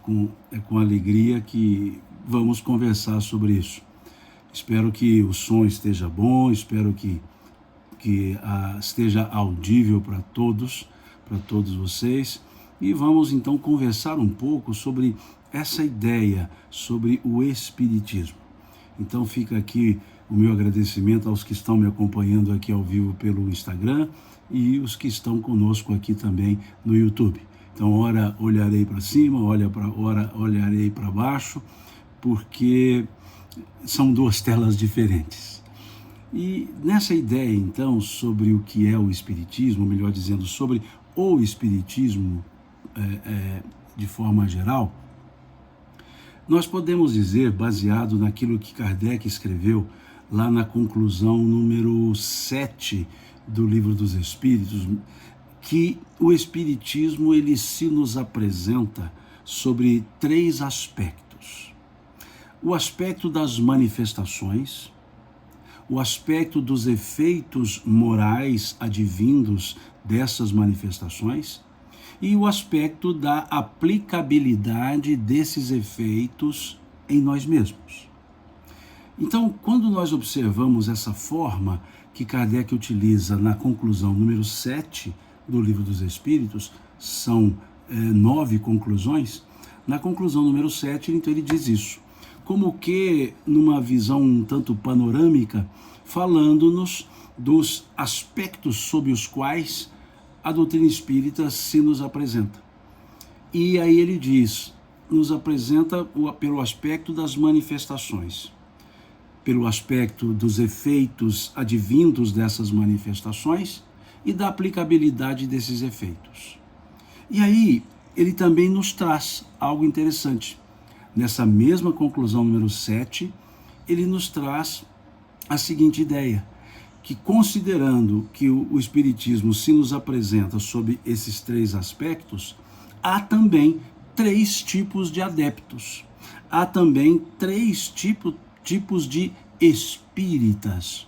com alegria que vamos conversar sobre isso. Espero que o som esteja bom, espero que esteja audível para todos vocês. E vamos então conversar um pouco sobre essa ideia, sobre o Espiritismo. Então fica aqui o meu agradecimento aos que estão me acompanhando aqui ao vivo pelo Instagram e os que estão conosco aqui também no YouTube. Então, ora olharei para cima, ora olharei para baixo, porque são duas telas diferentes. E nessa ideia, então, sobre o que é o Espiritismo, melhor dizendo, sobre o Espiritismo de forma geral, nós podemos dizer, baseado naquilo que Kardec escreveu lá na conclusão número 7 do Livro dos Espíritos, que o Espiritismo ele se nos apresenta sobre 3 aspectos. O aspecto das manifestações, o aspecto dos efeitos morais advindos dessas manifestações e o aspecto da aplicabilidade desses efeitos em nós mesmos. Então, quando nós observamos essa forma que Kardec utiliza na conclusão número 7 do Livro dos Espíritos, são 9 conclusões, na conclusão número 7, então ele diz isso, como que numa visão um tanto panorâmica, falando-nos dos aspectos sob os quais a doutrina espírita se nos apresenta. E aí ele diz, nos apresenta pelo aspecto das manifestações, pelo aspecto dos efeitos advindos dessas manifestações e da aplicabilidade desses efeitos. E aí ele também nos traz algo interessante. Nessa mesma conclusão número 7, ele nos traz a seguinte ideia, que considerando que o Espiritismo se nos apresenta sob esses 3 aspectos, há também 3 tipos de adeptos, há também 3 tipos de espíritas.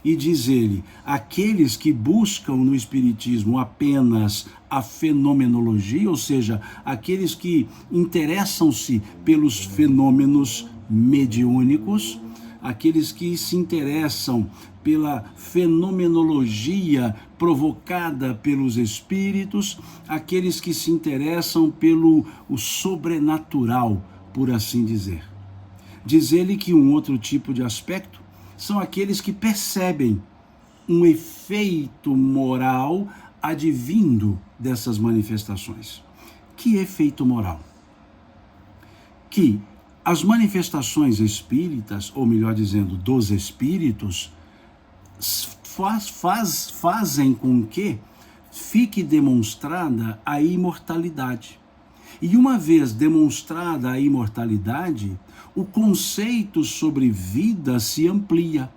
E diz ele, aqueles que buscam no Espiritismo apenas a fenomenologia, ou seja, aqueles que interessam-se pelos fenômenos mediúnicos, aqueles que se interessam pela fenomenologia provocada pelos espíritos, aqueles que se interessam pelo sobrenatural, por assim dizer. Diz ele que um outro tipo de aspecto são aqueles que percebem um efeito moral advindo dessas manifestações. Que efeito moral? Que as manifestações espíritas, ou melhor dizendo, dos espíritos, fazem com que fique demonstrada a imortalidade. E uma vez demonstrada a imortalidade, o conceito sobre vida se amplia.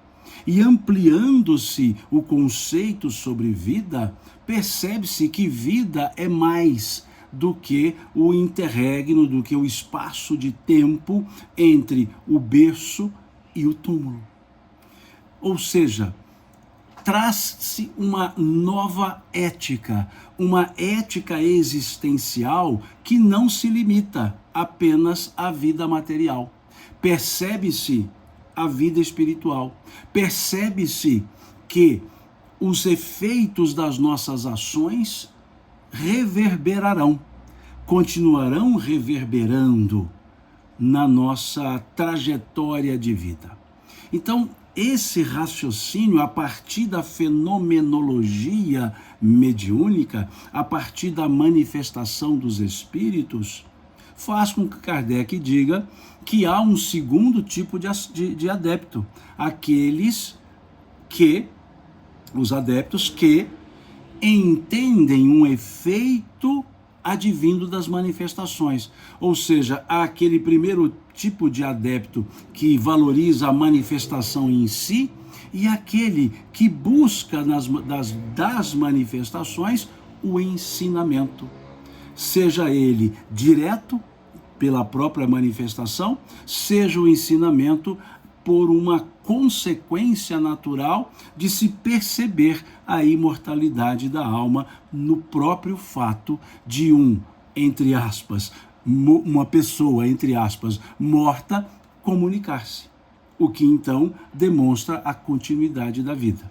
E ampliando-se o conceito sobre vida, percebe-se que vida é mais do que o interregno, do que o espaço de tempo entre o berço e o túmulo. Ou seja, traz-se uma nova ética, uma ética existencial que não se limita apenas à vida material. Percebe-se a vida espiritual, percebe-se que os efeitos das nossas ações reverberarão, continuarão reverberando na nossa trajetória de vida. Então, esse raciocínio, a partir da fenomenologia mediúnica, a partir da manifestação dos espíritos, faz com que Kardec diga que há um segundo tipo de adepto, os adeptos que entendem um efeito advindo das manifestações. Ou seja, há aquele primeiro tipo de adepto que valoriza a manifestação em si e aquele que busca das manifestações o ensinamento. Seja ele direto, pela própria manifestação, seja o ensinamento por uma consequência natural de se perceber a imortalidade da alma no próprio fato de entre aspas, uma pessoa, entre aspas, morta, comunicar-se, o que então demonstra a continuidade da vida.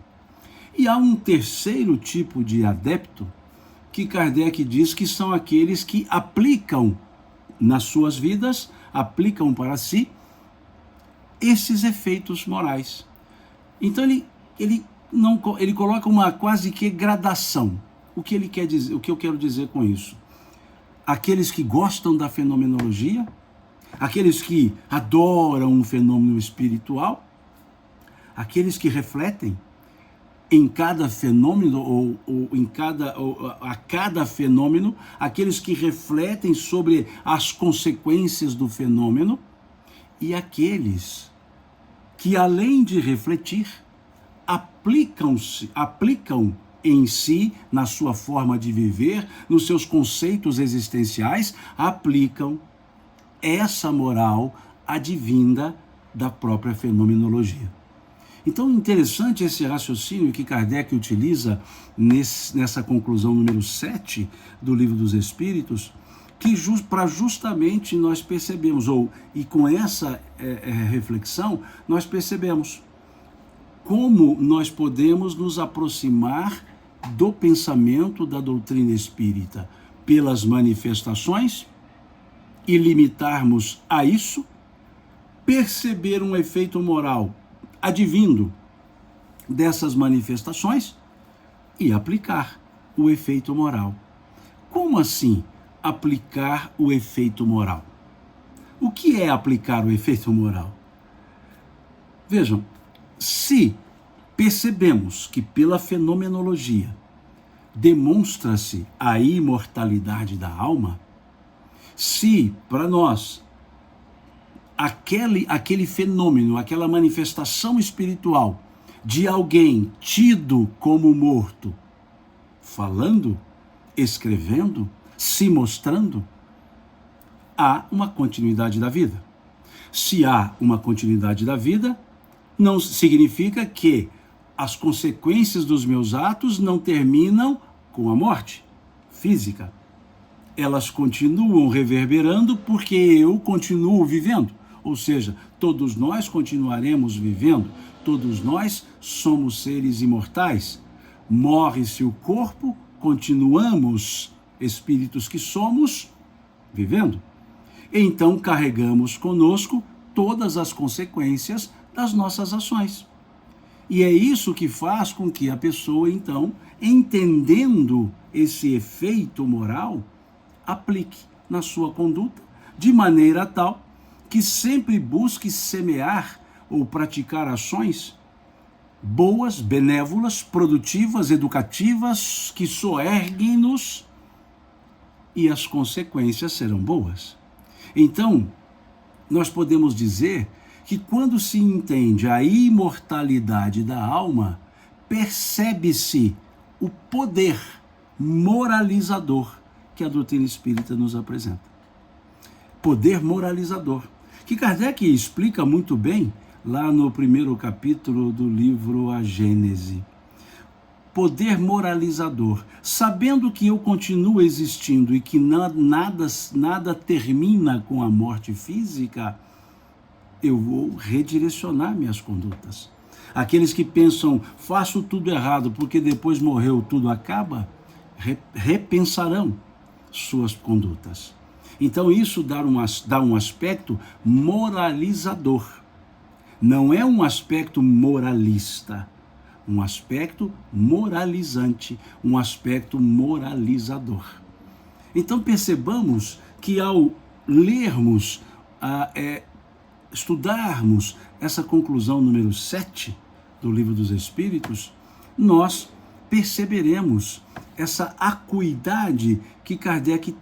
E há um terceiro tipo de adepto que Kardec diz que são aqueles que aplicam nas suas vidas, aplicam para si esses efeitos morais. Então ele coloca uma quase que gradação. O que ele quer dizer? O que eu quero dizer com isso? Aqueles que gostam da fenomenologia, aqueles que adoram um fenômeno espiritual, aqueles que refletem em cada fenômeno a cada fenômeno, aqueles que refletem sobre as consequências do fenômeno, e aqueles que, além de refletir, aplicam em si, na sua forma de viver, nos seus conceitos existenciais, aplicam essa moral advinda da própria fenomenologia. Então, interessante esse raciocínio que Kardec utiliza nessa conclusão número 7 do Livro dos Espíritos, que para justamente nós percebemos, e com essa reflexão, nós percebemos como nós podemos nos aproximar do pensamento da doutrina espírita pelas manifestações e limitarmos a isso, perceber um efeito moral advindo dessas manifestações e aplicar o efeito moral. Como assim aplicar o efeito moral? O que é aplicar o efeito moral? Vejam, se percebemos que pela fenomenologia demonstra-se a imortalidade da alma, se para nós aquele fenômeno, aquela manifestação espiritual de alguém tido como morto, falando, escrevendo, se mostrando, há uma continuidade da vida. Se há uma continuidade da vida, não significa que as consequências dos meus atos não terminam com a morte física. Elas continuam reverberando porque eu continuo vivendo. Ou seja, todos nós continuaremos vivendo, todos nós somos seres imortais. Morre-se o corpo, continuamos, espíritos que somos, vivendo. Então carregamos conosco todas as consequências das nossas ações. E é isso que faz com que a pessoa, então, entendendo esse efeito moral, aplique na sua conduta de maneira tal que sempre busque semear ou praticar ações boas, benévolas, produtivas, educativas, que soerguem-nos, e as consequências serão boas. Então, nós podemos dizer que quando se entende a imortalidade da alma, percebe-se o poder moralizador que a doutrina espírita nos apresenta. Poder moralizador, que Kardec explica muito bem lá no primeiro capítulo do livro A Gênese. Poder moralizador, sabendo que eu continuo existindo e que nada termina com a morte física, eu vou redirecionar minhas condutas. Aqueles que pensam, faço tudo errado porque depois morreu, tudo acaba, repensarão suas condutas. Então isso dá um aspecto moralizador. Não é um aspecto moralista, um aspecto moralizante, um aspecto moralizador. Então percebamos que ao lermos, estudarmos essa conclusão número 7 do Livro dos Espíritos, nós perceberemos essa acuidade que Kardec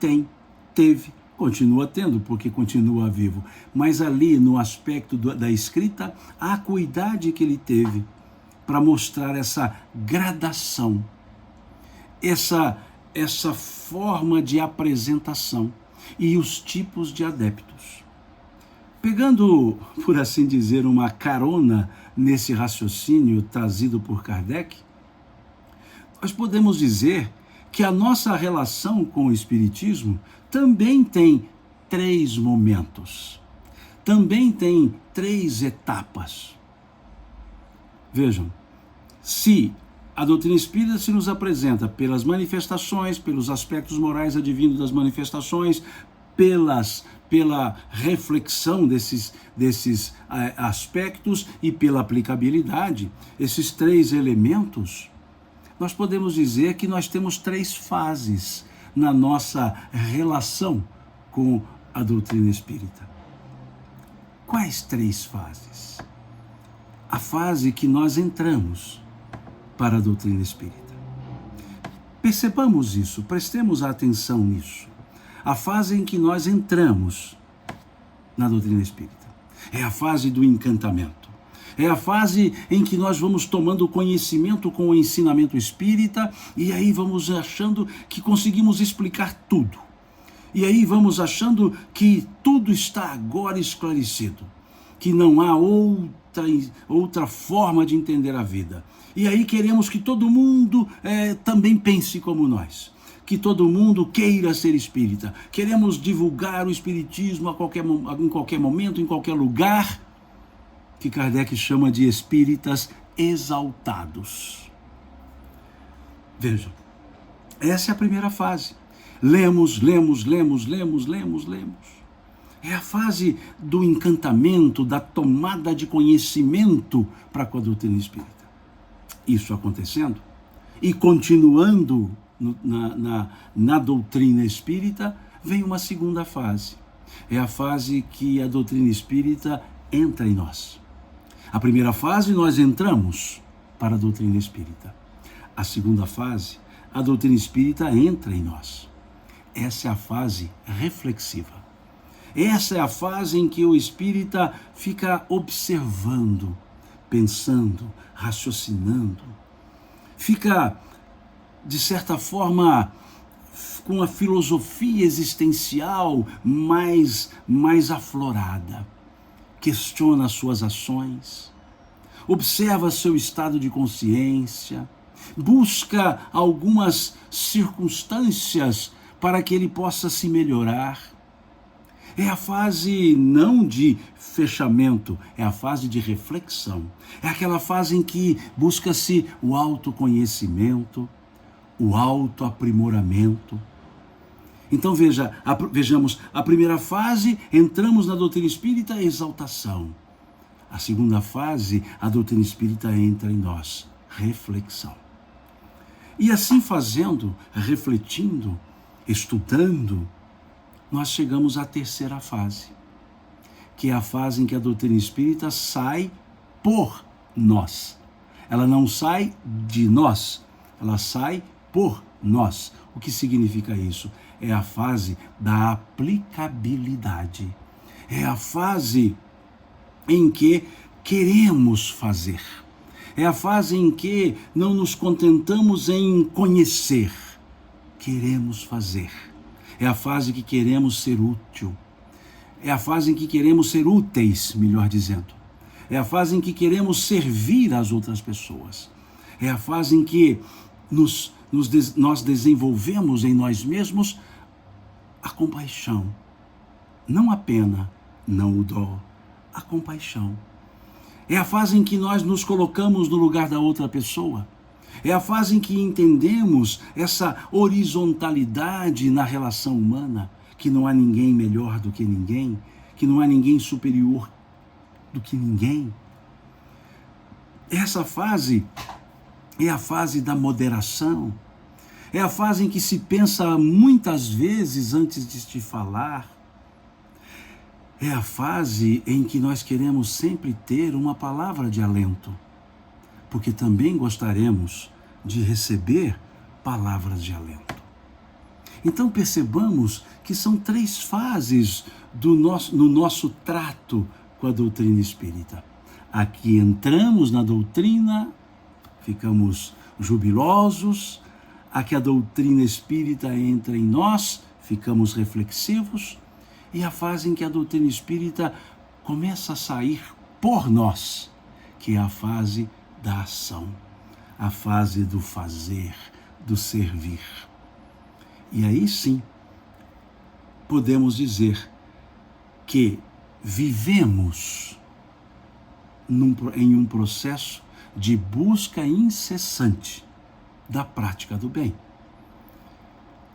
teve, continua tendo, porque continua vivo, mas ali no aspecto da escrita, a acuidade que ele teve para mostrar essa gradação, essa forma de apresentação e os tipos de adeptos. Pegando, por assim dizer, uma carona nesse raciocínio trazido por Kardec, nós podemos dizer que a nossa relação com o Espiritismo também tem 3 momentos. Também tem 3 etapas. Vejam, se a doutrina espírita se nos apresenta pelas manifestações, pelos aspectos morais advindos das manifestações, pela reflexão desses aspectos e pela aplicabilidade, esses 3 elementos, nós podemos dizer que nós temos 3 fases na nossa relação com a doutrina espírita. Quais 3 fases? A fase que nós entramos para a doutrina espírita. Percebamos isso, prestemos atenção nisso. A fase em que nós entramos na doutrina espírita é a fase do encantamento. É a fase em que nós vamos tomando conhecimento com o ensinamento espírita e aí vamos achando que conseguimos explicar tudo. E aí vamos achando que tudo está agora esclarecido, que não há outra forma de entender a vida. E aí queremos que todo mundo também pense como nós, que todo mundo queira ser espírita. Queremos divulgar o espiritismo em qualquer momento, em qualquer lugar, que Kardec chama de espíritas exaltados. Vejam, essa é a primeira fase. Lemos. É a fase do encantamento, da tomada de conhecimento para com a doutrina espírita. Isso acontecendo e continuando na doutrina espírita, vem uma segunda fase. É a fase que a doutrina espírita entra em nós. A primeira fase, nós entramos para a doutrina espírita. A segunda fase, a doutrina espírita entra em nós. Essa é a fase reflexiva. Essa é a fase em que o espírita fica observando, pensando, raciocinando. Fica, de certa forma, com a filosofia existencial mais aflorada. Questiona as suas ações, observa seu estado de consciência, busca algumas circunstâncias para que ele possa se melhorar. É a fase não de fechamento, é a fase de reflexão. É aquela fase em que busca-se o autoconhecimento, o autoaprimoramento. Então vejamos, a primeira fase, entramos na doutrina espírita, exaltação. A segunda fase, a doutrina espírita entra em nós, reflexão. E assim fazendo, refletindo, estudando, nós chegamos à terceira fase, que é a fase em que a doutrina espírita sai por nós. Ela não sai de nós, ela sai por nós. O que significa isso? É a fase da aplicabilidade. É a fase em que queremos fazer. É a fase em que não nos contentamos em conhecer. Queremos fazer. É a fase que queremos ser útil. É a fase em que queremos ser úteis, melhor dizendo. É a fase em que queremos servir às outras pessoas. É a fase em que nós desenvolvemos em nós mesmos a compaixão. Não a pena, não o dó, a compaixão. É a fase em que nós nos colocamos no lugar da outra pessoa. É a fase em que entendemos essa horizontalidade na relação humana, que não há ninguém melhor do que ninguém, que não há ninguém superior do que ninguém. Essa fase é a fase da moderação. É a fase em que se pensa muitas vezes antes de te falar. É a fase em que nós queremos sempre ter uma palavra de alento, porque também gostaremus de receber palavras de alento. Então percebamos que são 3 fases no nosso trato com a doutrina espírita. Aqui entramos na doutrina, ficamos jubilosos. Aqui a doutrina espírita entra em nós, ficamos reflexivos. E a fase em que a doutrina espírita começa a sair por nós, que é a fase da ação, a fase do fazer, do servir. E aí sim, podemos dizer que vivemos em um processo de busca incessante da prática do bem.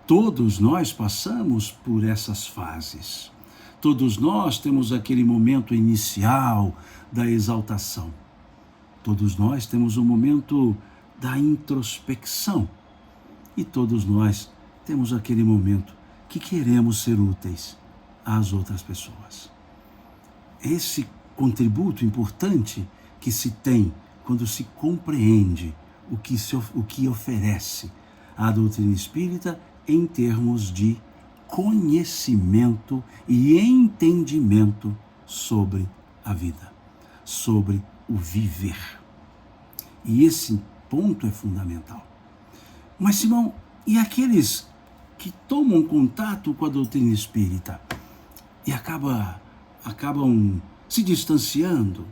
Todos nós passamos por essas fases. Todos nós temos aquele momento inicial da exaltação. Todos nós temos o momento da introspecção. E todos nós temos aquele momento que queremos ser úteis às outras pessoas. Esse contributo importante que se tem quando se compreende o que oferece a doutrina espírita em termos de conhecimento e entendimento sobre a vida, sobre o viver. E esse ponto é fundamental. Mas, Simão, e aqueles que tomam contato com a doutrina espírita e acabam se distanciando?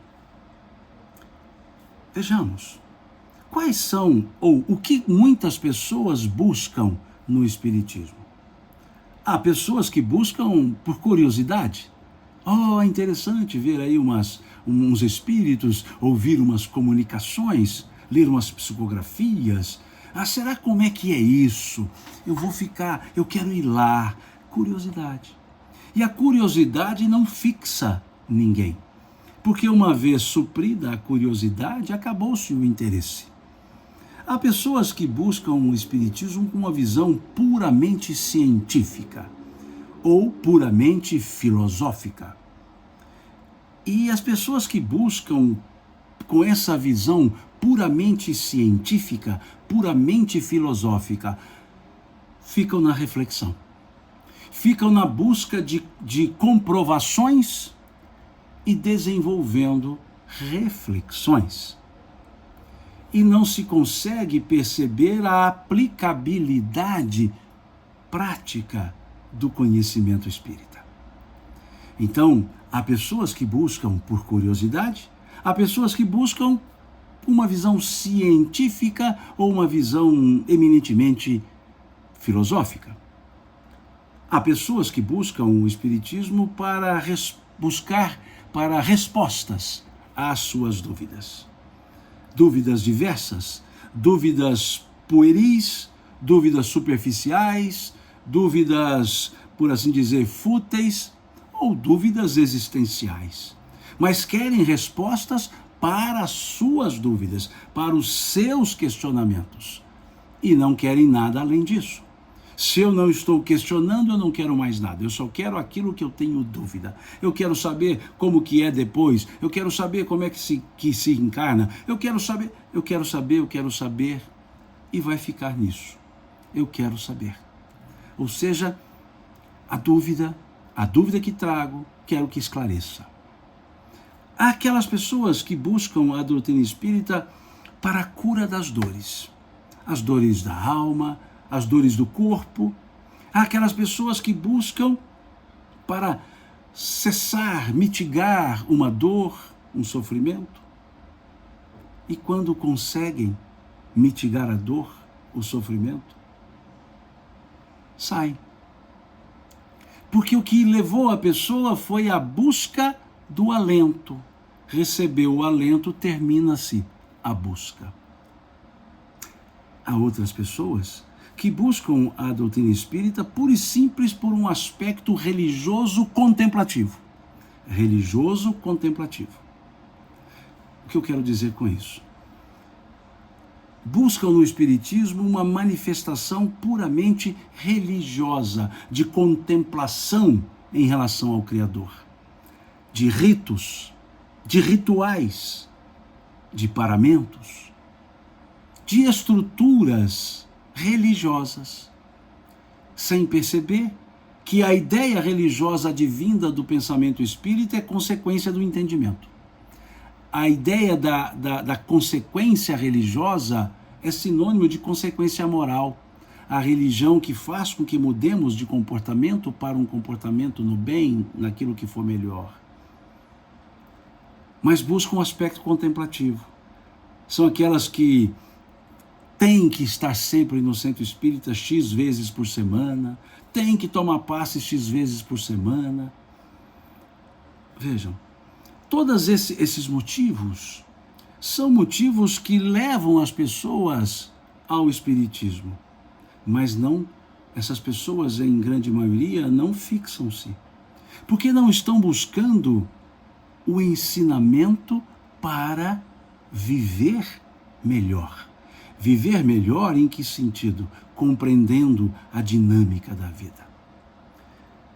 Vejamos, quais são, ou o que muitas pessoas buscam no espiritismo? Há pessoas que buscam por curiosidade. É interessante ver aí uns espíritos, ouvir umas comunicações, ler umas psicografias. Será como é que é isso? Eu quero ir lá. Curiosidade. E a curiosidade não fixa ninguém. Porque uma vez suprida a curiosidade, acabou-se o interesse. Há pessoas que buscam o espiritismo com uma visão puramente científica ou puramente filosófica. E as pessoas que buscam com essa visão puramente científica, puramente filosófica, ficam na reflexão. Ficam na busca de comprovações e desenvolvendo reflexões. E não se consegue perceber a aplicabilidade prática do conhecimento espírita. Então, há pessoas que buscam por curiosidade, há pessoas que buscam uma visão científica ou uma visão eminentemente filosófica. Há pessoas que buscam o espiritismo para buscar respostas às suas dúvidas. Dúvidas diversas, dúvidas pueris, dúvidas superficiais, dúvidas, por assim dizer, fúteis ou dúvidas existenciais. Mas querem respostas para as suas dúvidas, para os seus questionamentos. E não querem nada além disso. Se eu não estou questionando, eu não quero mais nada. Eu só quero aquilo que eu tenho dúvida. Eu quero saber como que é depois. Eu quero saber como é que se encarna. Eu quero saber. E vai ficar nisso. Eu quero saber. Ou seja, a dúvida que trago, quero que esclareça. Há aquelas pessoas que buscam a doutrina espírita para a cura das dores. As dores da alma, as dores do corpo. Há aquelas pessoas que buscam para cessar, mitigar uma dor, um sofrimento. E quando conseguem mitigar a dor, o sofrimento, saem. Porque o que levou a pessoa foi a busca do alento. Recebeu o alento, termina-se a busca. Há outras pessoas que buscam a doutrina espírita pura e simples por um aspecto religioso contemplativo. Religioso contemplativo. O que eu quero dizer com isso? Buscam no espiritismo uma manifestação puramente religiosa, de contemplação em relação ao Criador, de ritos, de rituais, de paramentos, de estruturas religiosas, sem perceber que a ideia religiosa advinda do pensamento espírita é consequência do entendimento. A ideia da consequência religiosa é sinônimo de consequência moral. A religião que faz com que mudemos de comportamento para um comportamento no bem, naquilo que for melhor. Mas buscam um aspecto contemplativo. São aquelas que têm que estar sempre no centro espírita X vezes por semana, têm que tomar passe X vezes por semana. Vejam, todos esses motivos são motivos que levam as pessoas ao espiritismo, mas não, essas pessoas, em grande maioria, não fixam-se, porque não estão buscando o ensinamento para viver melhor. Viver melhor em que sentido? Compreendendo a dinâmica da vida.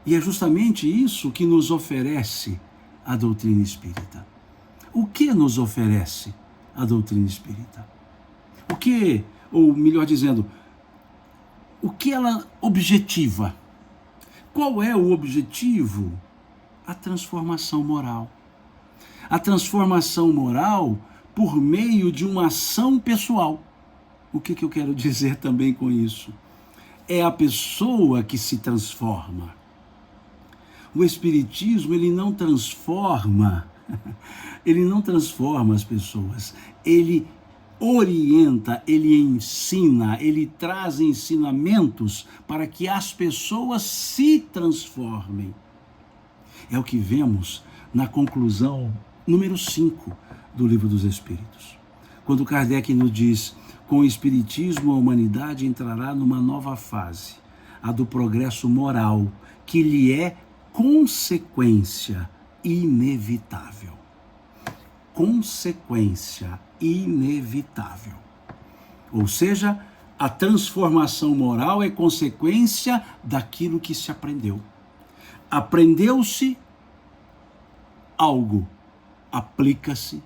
E é justamente isso que nos oferece a doutrina espírita. O que nos oferece a doutrina espírita? O que, ou melhor dizendo, o que ela objetiva? Qual é o objetivo? A transformação moral. A transformação moral por meio de uma ação pessoal. O que eu quero dizer também com isso? É a pessoa que se transforma. O Espiritismo, ele não transforma as pessoas, ele orienta, ele ensina, ele traz ensinamentos para que as pessoas se transformem. É o que vemos na conclusão número 5 do Livro dos Espíritos. Quando Kardec nos diz: com o Espiritismo a humanidade entrará numa nova fase, a do progresso moral, que lhe é consequência inevitável. Consequência inevitável. Ou seja, a transformação moral é consequência daquilo que se aprendeu. Aprendeu-se algo, aplica-se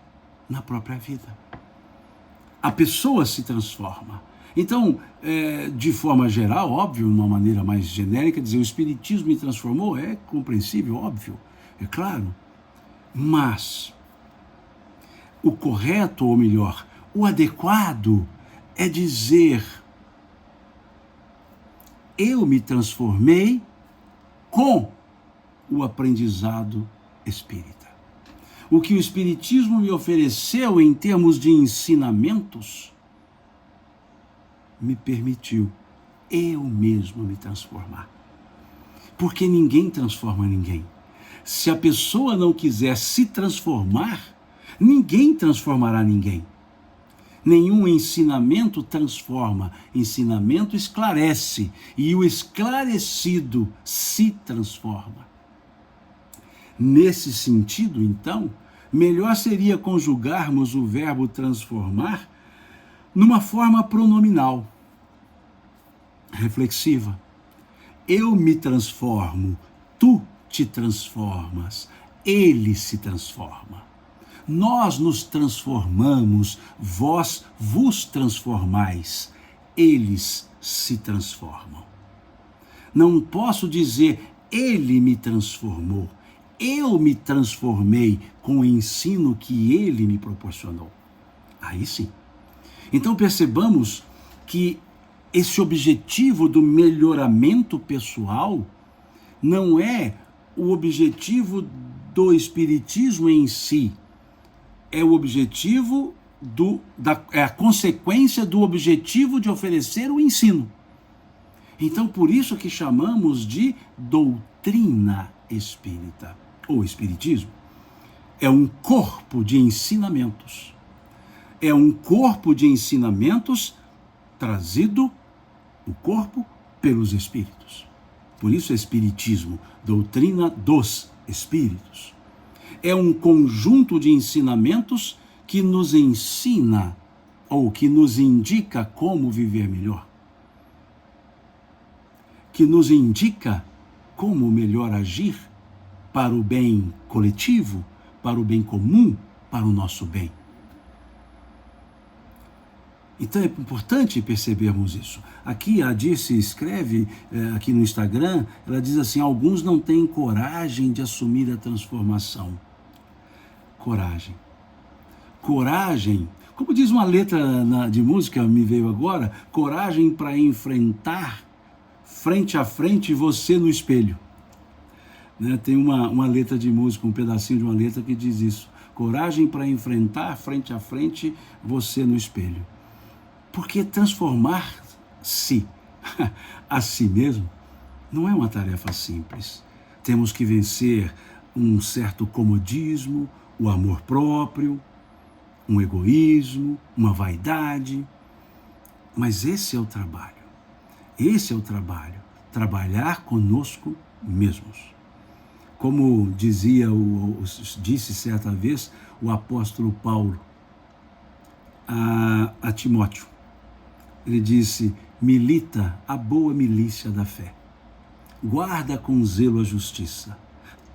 na própria vida. A pessoa se transforma. Então, de forma geral, óbvio, de uma maneira mais genérica, dizer o Espiritismo me transformou é compreensível, óbvio, é claro. Mas o correto, ou melhor, o adequado é dizer: eu me transformei com o aprendizado espírita. O que o Espiritismo me ofereceu em termos de ensinamentos me permitiu eu mesmo me transformar. Porque ninguém transforma ninguém. Se a pessoa não quiser se transformar, ninguém transformará ninguém. Nenhum ensinamento transforma, ensinamento esclarece, e o esclarecido se transforma. Nesse sentido, então, melhor seria conjugarmos o verbo transformar numa forma pronominal, reflexiva. Eu me transformo, tu te transformas, ele se transforma. Nós nos transformamos, vós vos transformais, eles se transformam. Não posso dizer ele me transformou, eu me transformei com o ensino que ele me proporcionou. Aí sim. Então percebamos que esse objetivo do melhoramento pessoal não é o objetivo do Espiritismo em si, é o objetivo é a consequência do objetivo de oferecer o ensino. Então, por isso que chamamos de doutrina espírita, ou Espiritismo. É um corpo de ensinamentos. É um corpo de ensinamentos trazido, o corpo, pelos Espíritos. Por isso é Espiritismo, doutrina dos Espíritos. É um conjunto de ensinamentos que nos ensina, ou que nos indica como viver melhor. Que nos indica como melhor agir para o bem coletivo, para o bem comum, para o nosso bem. Então é importante percebermos isso. Aqui a Dirce escreve, aqui no Instagram, ela diz assim: alguns não têm coragem de assumir a transformação. Coragem. Coragem, como diz uma letra de música, me veio agora, coragem para enfrentar frente a frente você no espelho. Né? Tem uma letra de música, um pedacinho de uma letra que diz isso. Coragem para enfrentar frente a frente você no espelho. Porque transformar-se a si mesmo não é uma tarefa simples. Temos que vencer um certo comodismo, o amor próprio, um egoísmo, uma vaidade. Mas esse é o trabalho. Esse é o trabalho. Trabalhar conosco mesmos. Como disse certa vez o apóstolo Paulo a Timóteo. Ele disse: milita a boa milícia da fé. Guarda com zelo a justiça.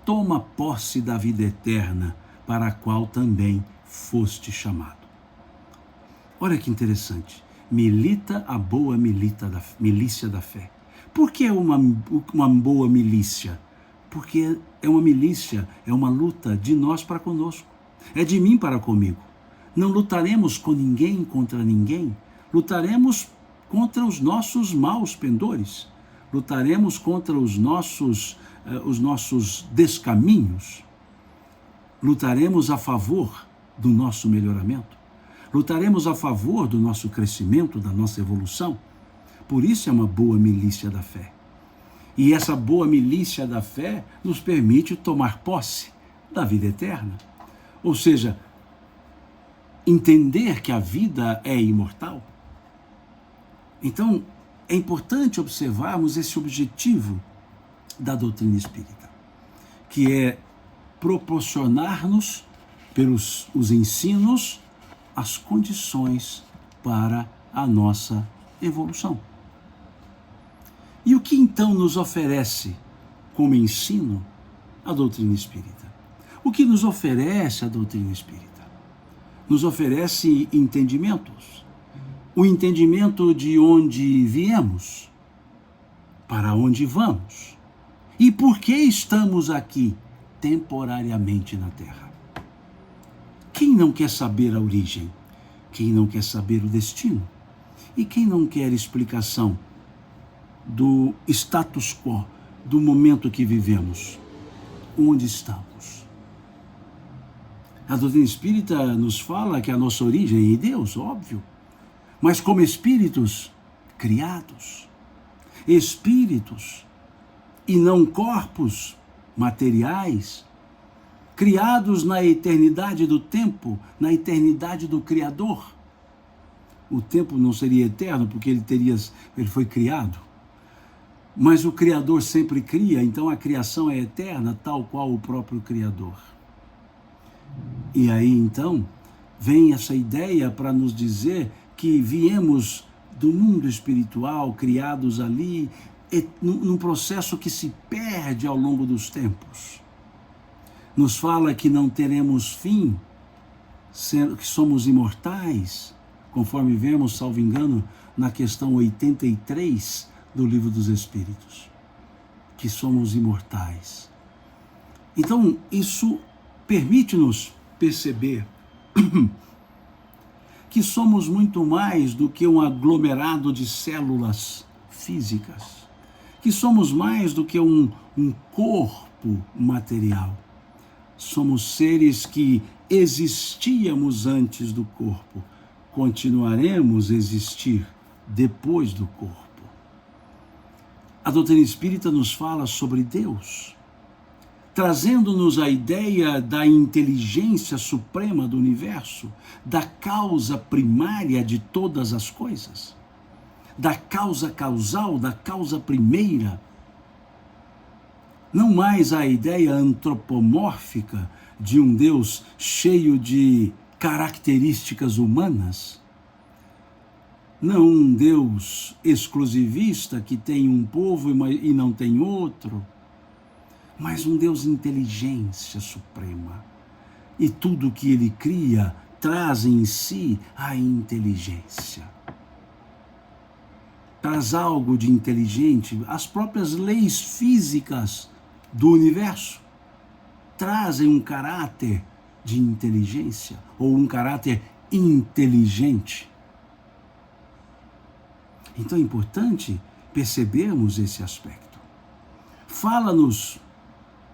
Toma posse da vida eterna, para a qual também foste chamado. Olha que interessante. Milita a boa milícia da fé. Por que uma boa milícia? Porque é uma milícia, é uma luta de nós para conosco. É de mim para comigo. Não lutaremos com ninguém contra ninguém. Lutaremos contra os nossos maus pendores. Lutaremos contra os nossos descaminhos. Lutaremos a favor do nosso melhoramento. Lutaremos a favor do nosso crescimento, da nossa evolução. Por isso é uma boa milícia da fé. E essa boa milícia da fé nos permite tomar posse da vida eterna. Ou seja, entender que a vida é imortal. Então, é importante observarmos esse objetivo da doutrina espírita, que é proporcionar-nos, pelos os ensinos, as condições para a nossa evolução. E o que então nos oferece como ensino a doutrina espírita? O que nos oferece a doutrina espírita? Nos oferece entendimentos. O entendimento de onde viemos, para onde vamos e por que estamos aqui temporariamente na Terra. Quem não quer saber a origem? Quem não quer saber o destino? E quem não quer explicação do status quo, do momento que vivemos? Onde estamos? A doutrina espírita nos fala que a nossa origem é em Deus, óbvio, mas como espíritos criados, espíritos e não corpos materiais, criados na eternidade do tempo, na eternidade do Criador. O tempo não seria eterno porque ele foi criado, mas o Criador sempre cria, então a criação é eterna, tal qual o próprio Criador. E aí então vem essa ideia para nos dizer que viemos do mundo espiritual, criados ali, num processo que se perde ao longo dos tempos. Nos fala que não teremos fim, que somos imortais, conforme vemos, salvo engano, na questão 83 do Livro dos Espíritos, que somos imortais. Então, isso permite-nos perceber que somos muito mais do que um aglomerado de células físicas, que somos mais do que um corpo material. Somos seres que existíamos antes do corpo, continuaremos a existir depois do corpo. A doutrina espírita nos fala sobre Deus, trazendo-nos a ideia da inteligência suprema do universo, da causa primária de todas as coisas, da causa causal, da causa primeira. Não mais a ideia antropomórfica de um Deus cheio de características humanas, não um Deus exclusivista que tem um povo e não tem outro, mas um Deus inteligência suprema. E tudo que ele cria traz em si a inteligência. Traz algo de inteligente, as próprias leis físicas do universo trazem um caráter de inteligência, ou um caráter inteligente. Então é importante percebermos esse aspecto. Fala-nos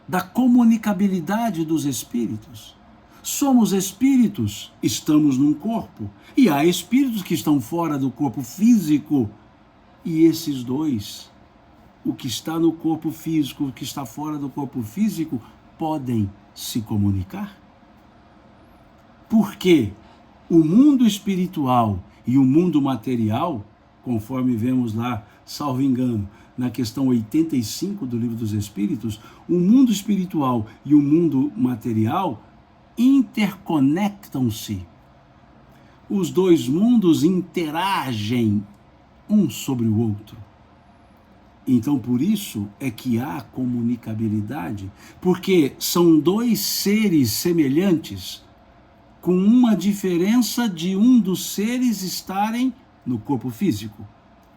da comunicabilidade dos espíritos. Somos espíritos, estamos num corpo, e há espíritos que estão fora do corpo físico, e esses dois, o que está no corpo físico, o que está fora do corpo físico, podem se comunicar? Porque o mundo espiritual e o mundo material, conforme vemos lá, salvo engano, na questão 85 do Livro dos Espíritos, o mundo espiritual e o mundo material interconectam-se. Os dois mundos interagem um sobre o outro. Então, por isso é que há comunicabilidade, porque são dois seres semelhantes, com uma diferença de um dos seres estarem no corpo físico,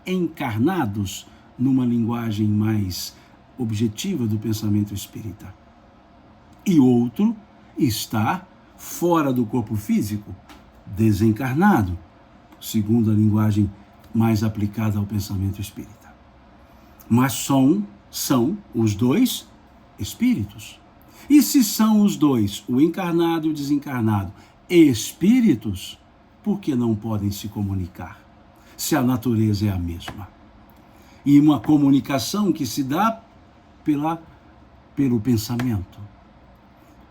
encarnados, numa linguagem mais objetiva do pensamento espírita. E outro está fora do corpo físico, desencarnado, segundo a linguagem mais aplicada ao pensamento espírita. Mas são os dois espíritos. E se são os dois, o encarnado e o desencarnado, espíritos, por que não podem se comunicar? Se a natureza é a mesma. E uma comunicação que se dá pelo pensamento.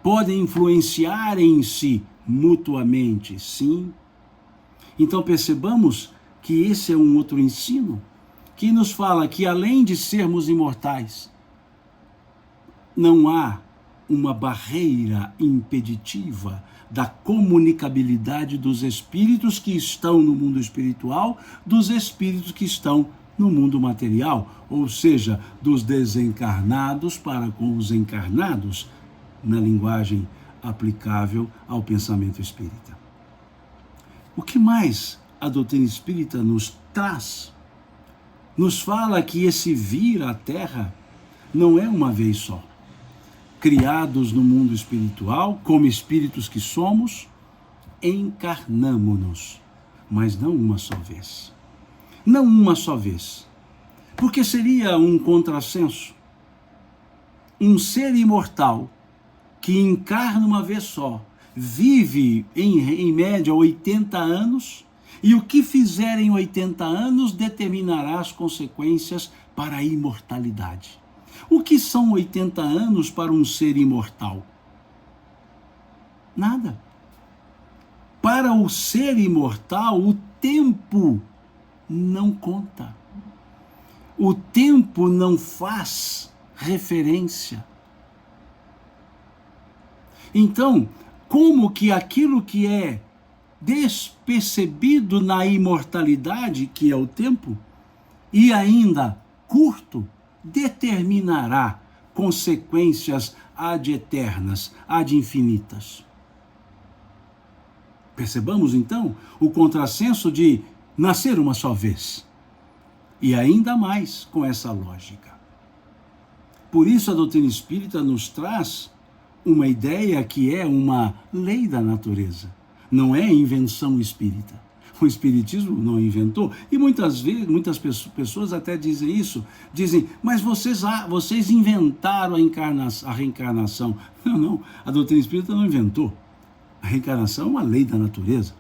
Podem influenciar em si mutuamente, sim. Então percebamos que esse é um outro ensino, que nos fala que além de sermos imortais, não há uma barreira impeditiva da comunicabilidade dos espíritos que estão no mundo espiritual, dos espíritos que estão no mundo material, ou seja, dos desencarnados para com os encarnados, na linguagem aplicável ao pensamento espírita. O que mais a doutrina espírita nos traz? Nos fala que esse vir à Terra não é uma vez só. Criados no mundo espiritual, como espíritos que somos, encarnamo-nos, mas não uma só vez. Não uma só vez, porque seria um contrassenso. Um ser imortal que encarna uma vez só, vive em média 80 anos, e o que fizer em 80 anos determinará as consequências para a imortalidade. O que são 80 anos para um ser imortal? Nada. Para o ser imortal, o tempo não conta. O tempo não faz referência. Então, como que aquilo que é despercebido na imortalidade, que é o tempo, e ainda curto, determinará consequências ad eternas, ad infinitas? Percebamos então o contrassenso de nascer uma só vez, e ainda mais com essa lógica. Por isso a doutrina espírita nos traz uma ideia que é uma lei da natureza, não é invenção espírita. O espiritismo não inventou, e muitas vezes, muitas pessoas até dizem isso, dizem, mas vocês inventaram a reencarnação. Não, a doutrina espírita não inventou. A reencarnação é uma lei da natureza.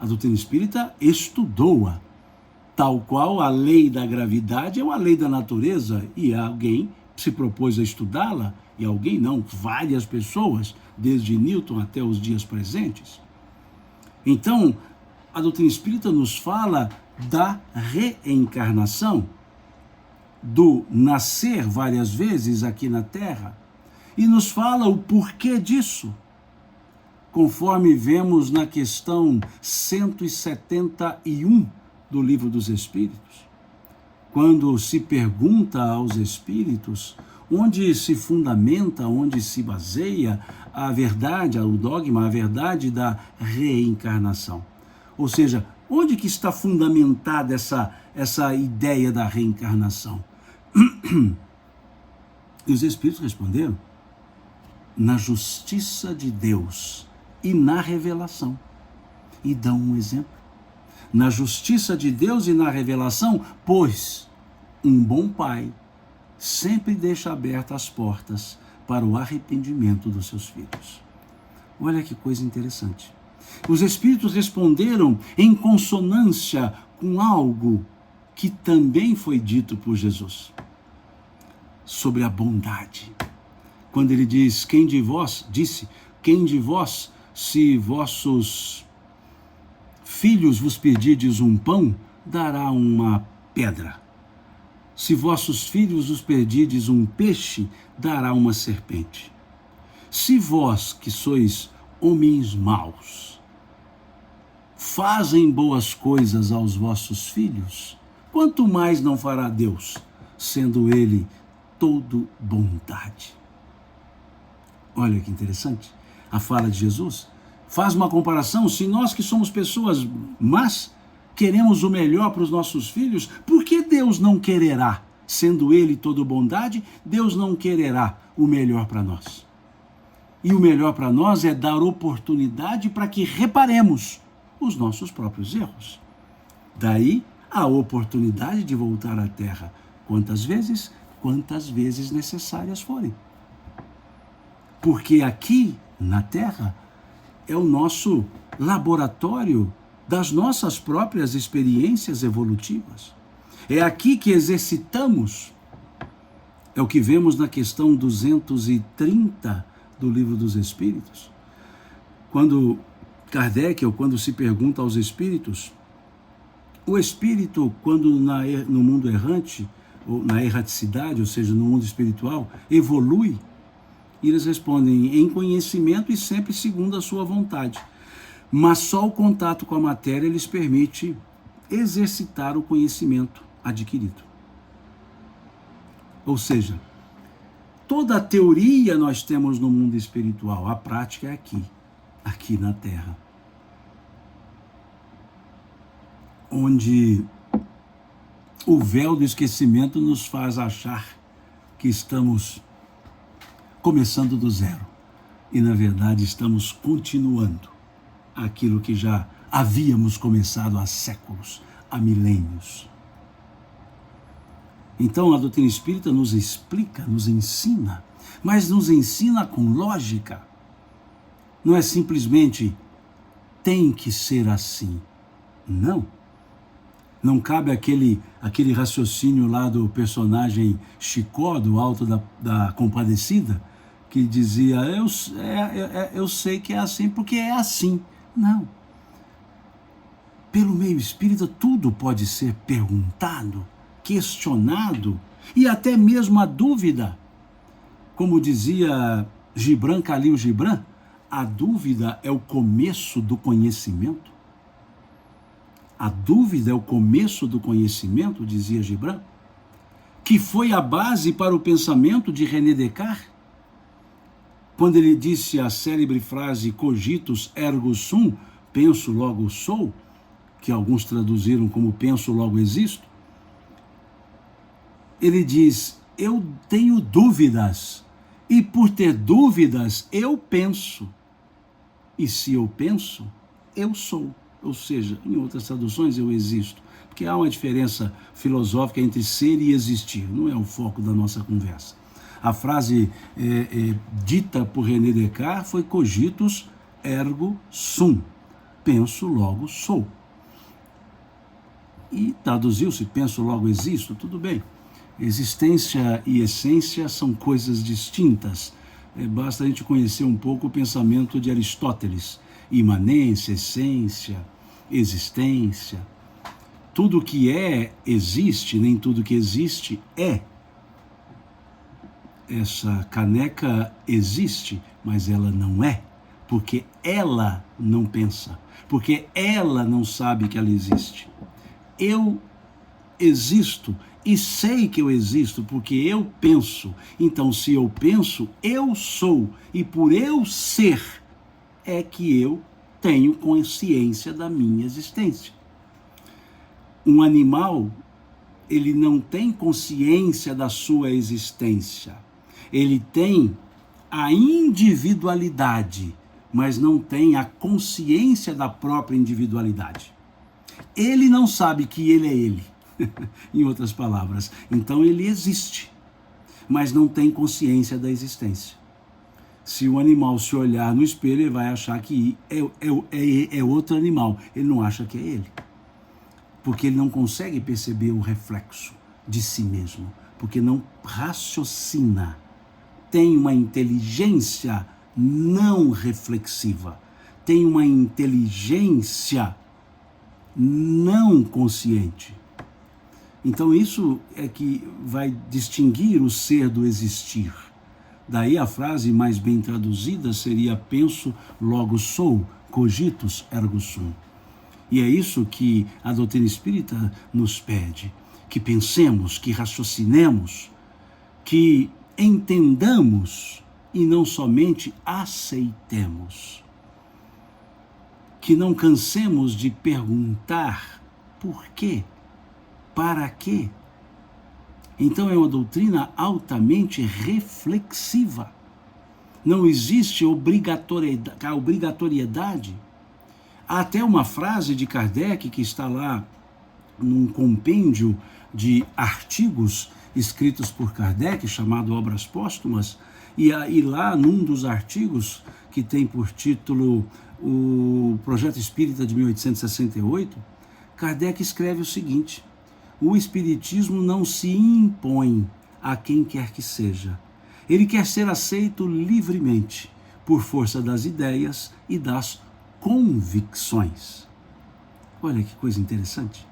A doutrina espírita estudou-a, tal qual a lei da gravidade é uma lei da natureza, e alguém se propôs a estudá-la, e alguém não, várias pessoas, desde Newton até os dias presentes. Então, a doutrina espírita nos fala da reencarnação, do nascer várias vezes aqui na Terra, e nos fala o porquê disso, conforme vemos na questão 171 do Livro dos Espíritos, quando se pergunta aos espíritos onde se fundamenta, onde se baseia a verdade, o dogma, a verdade da reencarnação. Ou seja, onde que está fundamentada essa ideia da reencarnação? E os espíritos responderam: na justiça de Deus e na revelação. E dão um exemplo. Na justiça de Deus e na revelação, pois um bom pai sempre deixa abertas as portas para o arrependimento dos seus filhos. Olha que coisa interessante. Os espíritos responderam em consonância com algo que também foi dito por Jesus sobre a bondade. quando ele diz, quem de vós, se vossos filhos vos pedirdes um pão, dará uma pedra. Se vossos filhos vos pedirdes um peixe, dará uma serpente. Se vós, que sois homens maus, fazem boas coisas aos vossos filhos, quanto mais não fará Deus, sendo Ele todo bondade. Olha que interessante, a fala de Jesus faz uma comparação. Se nós que somos pessoas más, queremos o melhor para os nossos filhos, por que Deus não quererá? Sendo Ele todo bondade, Deus não quererá o melhor para nós. E o melhor para nós é dar oportunidade para que reparemos os nossos próprios erros. Daí a oportunidade de voltar à terra, quantas vezes necessárias forem. Porque aqui na terra é o nosso laboratório das nossas próprias experiências evolutivas. É aqui que exercitamos. É o que vemos na questão 230 do Livro dos Espíritos. Quando Kardec, ou quando se pergunta aos espíritos, o espírito, quando no mundo errante, ou na erraticidade, ou seja, no mundo espiritual, evolui, e eles respondem em conhecimento e sempre segundo a sua vontade. Mas só o contato com a matéria lhes permite exercitar o conhecimento adquirido. Ou seja, toda a teoria nós temos no mundo espiritual, a prática é aqui na Terra. Onde o véu do esquecimento nos faz achar que estamos começando do zero. E, na verdade, estamos continuando aquilo que já havíamos começado há séculos, há milênios. Então, a doutrina espírita nos explica, nos ensina, mas nos ensina com lógica. Não é simplesmente tem que ser assim. Não. Não cabe aquele raciocínio lá do personagem Chicó, do Alto da Compadecida, que dizia, eu sei que é assim porque é assim. Não. Pelo meio espírita, tudo pode ser perguntado, questionado, e até mesmo a dúvida. Como dizia Khalil Gibran, a dúvida é o começo do conhecimento. A dúvida é o começo do conhecimento, dizia Gibran, que foi a base para o pensamento de René Descartes, quando ele disse a célebre frase cogitus ergo sum, penso logo sou, que alguns traduziram como penso logo existo. Ele diz, eu tenho dúvidas, e por ter dúvidas eu penso, e se eu penso, eu sou. Ou seja, em outras traduções, eu existo. Porque há uma diferença filosófica entre ser e existir, não é o foco da nossa conversa. A frase dita por René Descartes foi cogitus ergo sum, penso logo sou. E traduziu-se penso logo existo, tudo bem. Existência e essência são coisas distintas. Basta a gente conhecer um pouco o pensamento de Aristóteles. Imanência, essência, existência. Tudo que é, existe, nem tudo que existe é. Essa caneca existe, mas ela não é, porque ela não pensa, porque ela não sabe que ela existe. Eu existo e sei que eu existo porque eu penso. Então, se eu penso, eu sou, e por eu ser é que eu tenho consciência da minha existência. Um animal, ele não tem consciência da sua existência. Ele tem a individualidade, mas não tem a consciência da própria individualidade. Ele não sabe que ele é ele, em outras palavras. Então ele existe, mas não tem consciência da existência. Se o animal se olhar no espelho, ele vai achar que é outro animal. Ele não acha que é ele, porque ele não consegue perceber o reflexo de si mesmo, porque não raciocina tem uma inteligência não reflexiva, tem uma inteligência não consciente. Então isso é que vai distinguir o ser do existir. Daí a frase mais bem traduzida seria: penso, logo sou, cogitus, ergo sum. E é isso que a doutrina espírita nos pede, que pensemos, que raciocinemos, que entendamos e não somente aceitemos. Que não cansemos de perguntar por quê, para quê. Então é uma doutrina altamente reflexiva. Não existe obrigatoriedade. Há até uma frase de Kardec que está lá num compêndio de artigos escritos por Kardec, chamado Obras Póstumas, e lá num dos artigos, que tem por título o Projeto Espírita de 1868, Kardec escreve o seguinte: o Espiritismo não se impõe a quem quer que seja. Ele quer ser aceito livremente, por força das ideias e das convicções. Olha que coisa interessante.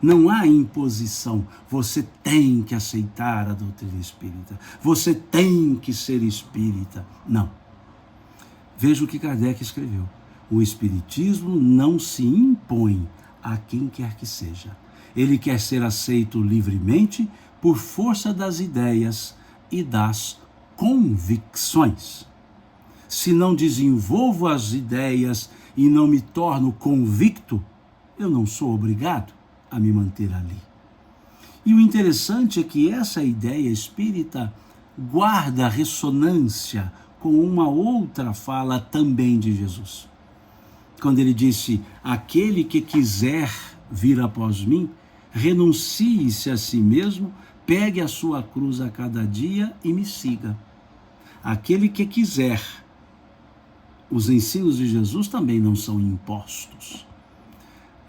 Não há imposição. Você tem que aceitar a doutrina espírita. Você tem que ser espírita. Não. Veja o que Kardec escreveu. O Espiritismo não se impõe a quem quer que seja. Ele quer ser aceito livremente por força das ideias e das convicções. Se não desenvolvo as ideias e não me torno convicto, eu não sou obrigado a me manter ali. E o interessante é que essa ideia espírita guarda ressonância com uma outra fala também de Jesus. Quando ele disse: aquele que quiser vir após mim, renuncie-se a si mesmo, pegue a sua cruz a cada dia e me siga. Aquele que quiser. Os ensinos de Jesus também não são impostos.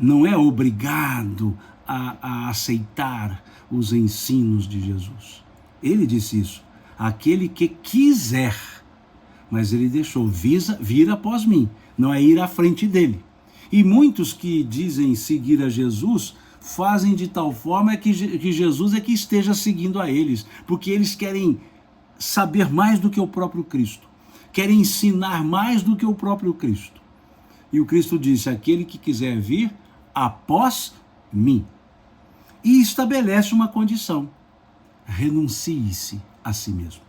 Não é obrigado a aceitar os ensinos de Jesus. Ele disse isso. Aquele que quiser. Mas ele deixou: vir após mim. Não é ir à frente dele. E muitos que dizem seguir a Jesus fazem de tal forma que Jesus é que esteja seguindo a eles, porque eles querem saber mais do que o próprio Cristo, querem ensinar mais do que o próprio Cristo. E o Cristo disse: aquele que quiser vir após mim. E estabelece uma condição: renuncie-se a si mesmo.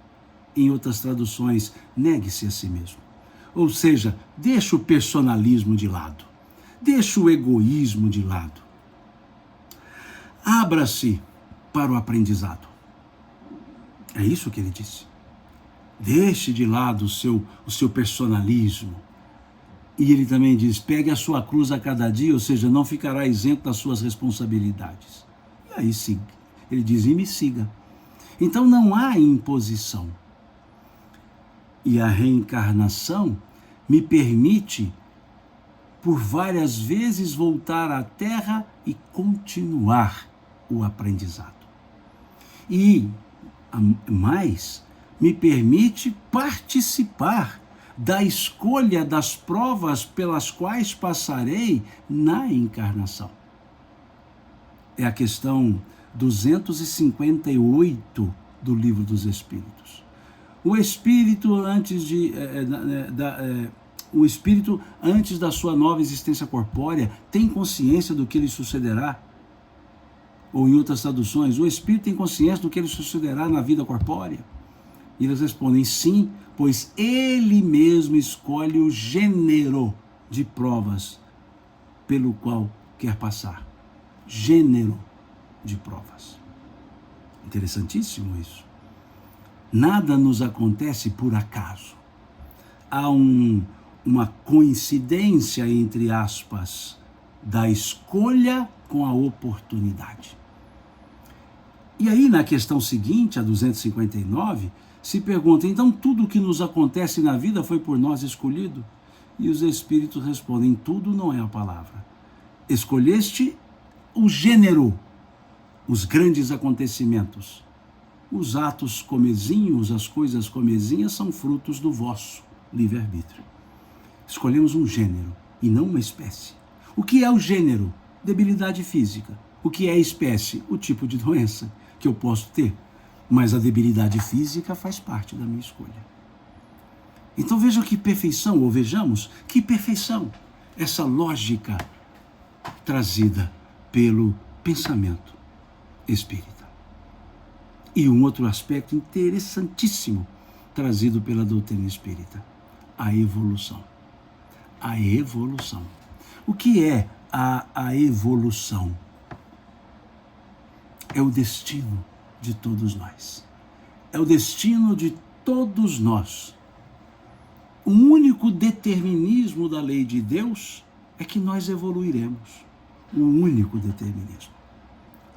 Em outras traduções, negue-se a si mesmo. Ou seja, deixa o personalismo de lado, deixa o egoísmo de lado. Abra-se para o aprendizado. É isso que ele disse. Deixe de lado o seu personalismo. E ele também diz: pegue a sua cruz a cada dia, ou seja, não ficará isento das suas responsabilidades. E aí sim, ele diz: e me siga. Então não há imposição. E a reencarnação me permite, por várias vezes, voltar à Terra e continuar o aprendizado. E mais, me permite participar da escolha das provas pelas quais passarei na encarnação. É a questão 258 do Livro dos Espíritos. O espírito antes da sua nova existência corpórea tem consciência do que lhe sucederá? Ou em outras traduções, o espírito tem consciência do que lhe sucederá na vida corpórea? E eles respondem: sim, pois ele mesmo escolhe o gênero de provas pelo qual quer passar. Gênero de provas. Interessantíssimo isso. Nada nos acontece por acaso. Há uma coincidência, entre aspas, da escolha com a oportunidade. E aí, na questão seguinte, a 259, se pergunta: então tudo o que nos acontece na vida foi por nós escolhido? E os espíritos respondem: tudo não é a palavra. Escolheste o gênero, os grandes acontecimentos, os atos comezinhos, as coisas comezinhas são frutos do vosso livre-arbítrio. Escolhemos um gênero e não uma espécie. O que é o gênero? Debilidade física. O que é a espécie? O tipo de doença que eu posso ter. Mas a debilidade física faz parte da minha escolha. Então veja que perfeição, ou vejamos que perfeição, essa lógica trazida pelo pensamento espírita. E um outro aspecto interessantíssimo trazido pela doutrina espírita, a evolução. A evolução. O que é a evolução? É o destino de todos nós. É o destino de todos nós. O único determinismo da lei de Deus é que nós evoluiremos. O único determinismo.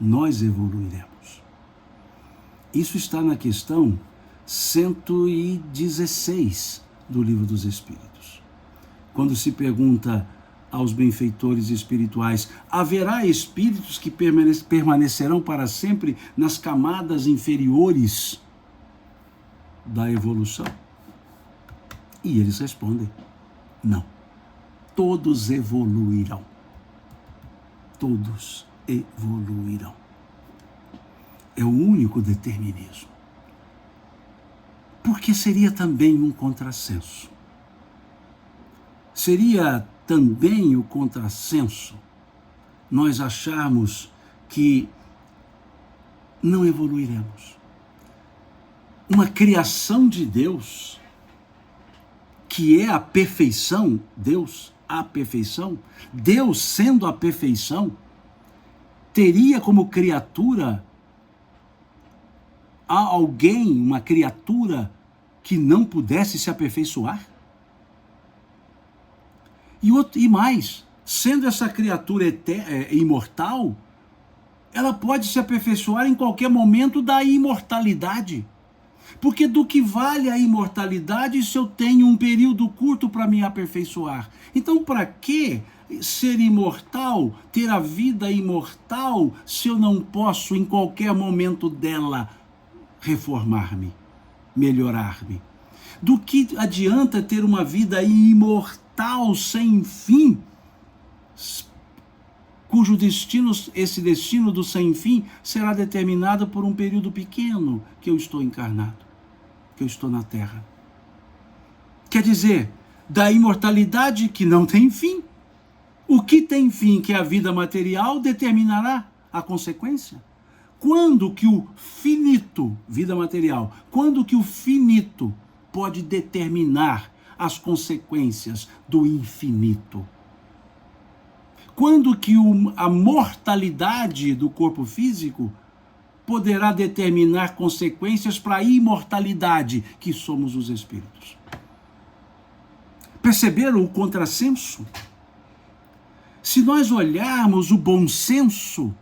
Nós evoluiremos. Isso está na questão 116 do Livro dos Espíritos. Quando se pergunta aos benfeitores espirituais, haverá espíritos que permanecerão para sempre nas camadas inferiores da evolução? E eles respondem, não. Todos evoluirão. Todos evoluirão. É o único determinismo. Porque seria também um contrassenso. Seria também o contrassenso nós acharmos que não evoluiremos. Uma criação de Deus, que é a perfeição, Deus, a perfeição, Deus sendo a perfeição, teria como criatura alguém, uma criatura que não pudesse se aperfeiçoar? E mais, sendo essa criatura imortal, ela pode se aperfeiçoar em qualquer momento da imortalidade. Porque do que vale a imortalidade se eu tenho um período curto para me aperfeiçoar? Então, para que ser imortal, ter a vida imortal, se eu não posso, em qualquer momento dela, reformar-me, melhorar-me? Do que adianta ter uma vida imortal sem fim, cujo destino, esse destino do sem fim, será determinado por um período pequeno que eu estou encarnado, que eu estou na Terra? Quer dizer, da imortalidade que não tem fim. O que tem fim, que é a vida material, determinará a consequência. Quando que o finito, vida material, quando que o finito pode determinar as consequências do infinito? Quando que a mortalidade do corpo físico poderá determinar consequências para a imortalidade que somos os espíritos? Perceberam o contrassenso? Se nós olharmos o bom senso,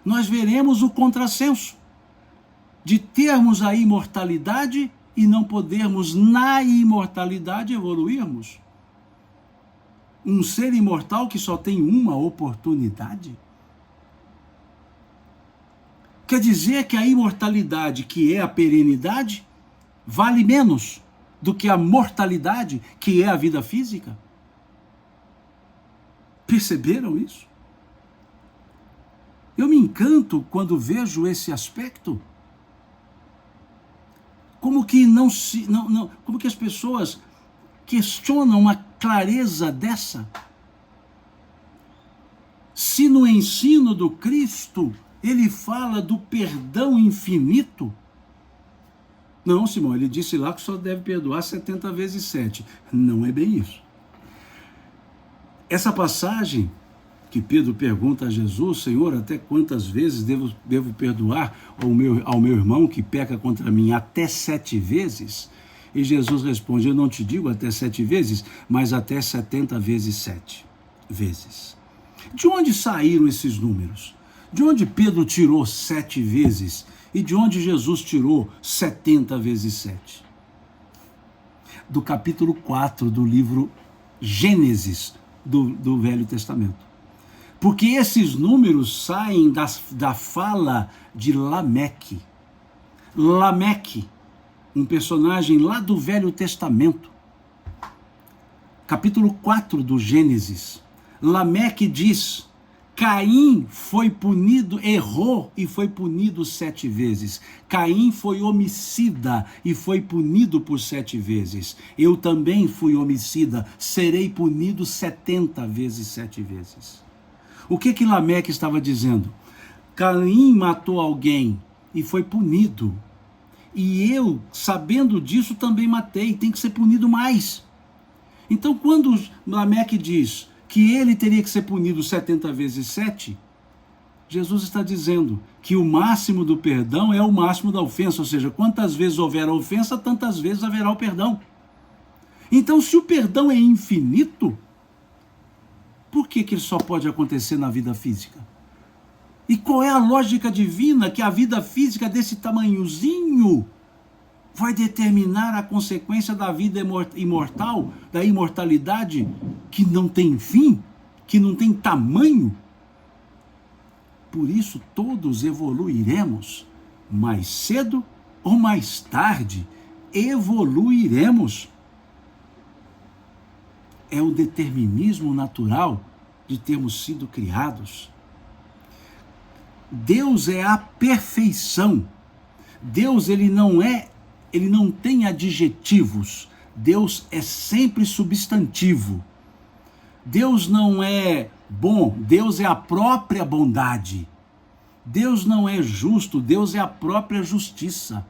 nós veremos o contrassenso de termos a imortalidade e não podermos, na imortalidade, evoluirmos. Um ser imortal que só tem uma oportunidade? Quer dizer que a imortalidade, que é a perenidade, vale menos do que a mortalidade, que é a vida física? Perceberam isso? Eu me encanto quando vejo esse aspecto. Como que como que as pessoas questionam uma clareza dessa? Se no ensino do Cristo ele fala do perdão infinito. Não, Simão, ele disse lá que só deve perdoar 70 vezes 7. Não é bem isso. Essa passagem que Pedro pergunta a Jesus, Senhor, até quantas vezes devo perdoar ao meu irmão que peca contra mim? Até 7 vezes? E Jesus responde, eu não te digo até 7 vezes, mas até 70 vezes 7 vezes. De onde saíram esses números? De onde Pedro tirou 7 vezes? E de onde Jesus tirou 70 vezes 7? Do capítulo 4 do livro Gênesis do Velho Testamento. Porque esses números saem da fala de Lameque. Lameque, um personagem lá do Velho Testamento, capítulo 4 do Gênesis. Lameque diz: Caim foi punido, errou e foi punido 7 vezes. Caim foi homicida e foi punido por 7 vezes. Eu também fui homicida, serei punido 70 vezes 7 vezes. O que Lameque estava dizendo? Caim matou alguém e foi punido. E eu, sabendo disso, também matei, tem que ser punido mais. Então, quando Lameque diz que ele teria que ser punido 70 vezes 7, Jesus está dizendo que o máximo do perdão é o máximo da ofensa, ou seja, quantas vezes houver a ofensa, tantas vezes haverá o perdão. Então, se o perdão é infinito, por que ele só pode acontecer na vida física? E qual é a lógica divina que a vida física desse tamanhozinho vai determinar a consequência da vida imortal, da imortalidade, que não tem fim, que não tem tamanho? Por isso todos evoluiremos, mais cedo ou mais tarde, evoluiremos. É o determinismo natural de termos sido criados. Deus é a perfeição. Deus, ele não tem adjetivos. Deus é sempre substantivo. Deus não é bom, Deus é a própria bondade. Deus não é justo, Deus é a própria justiça.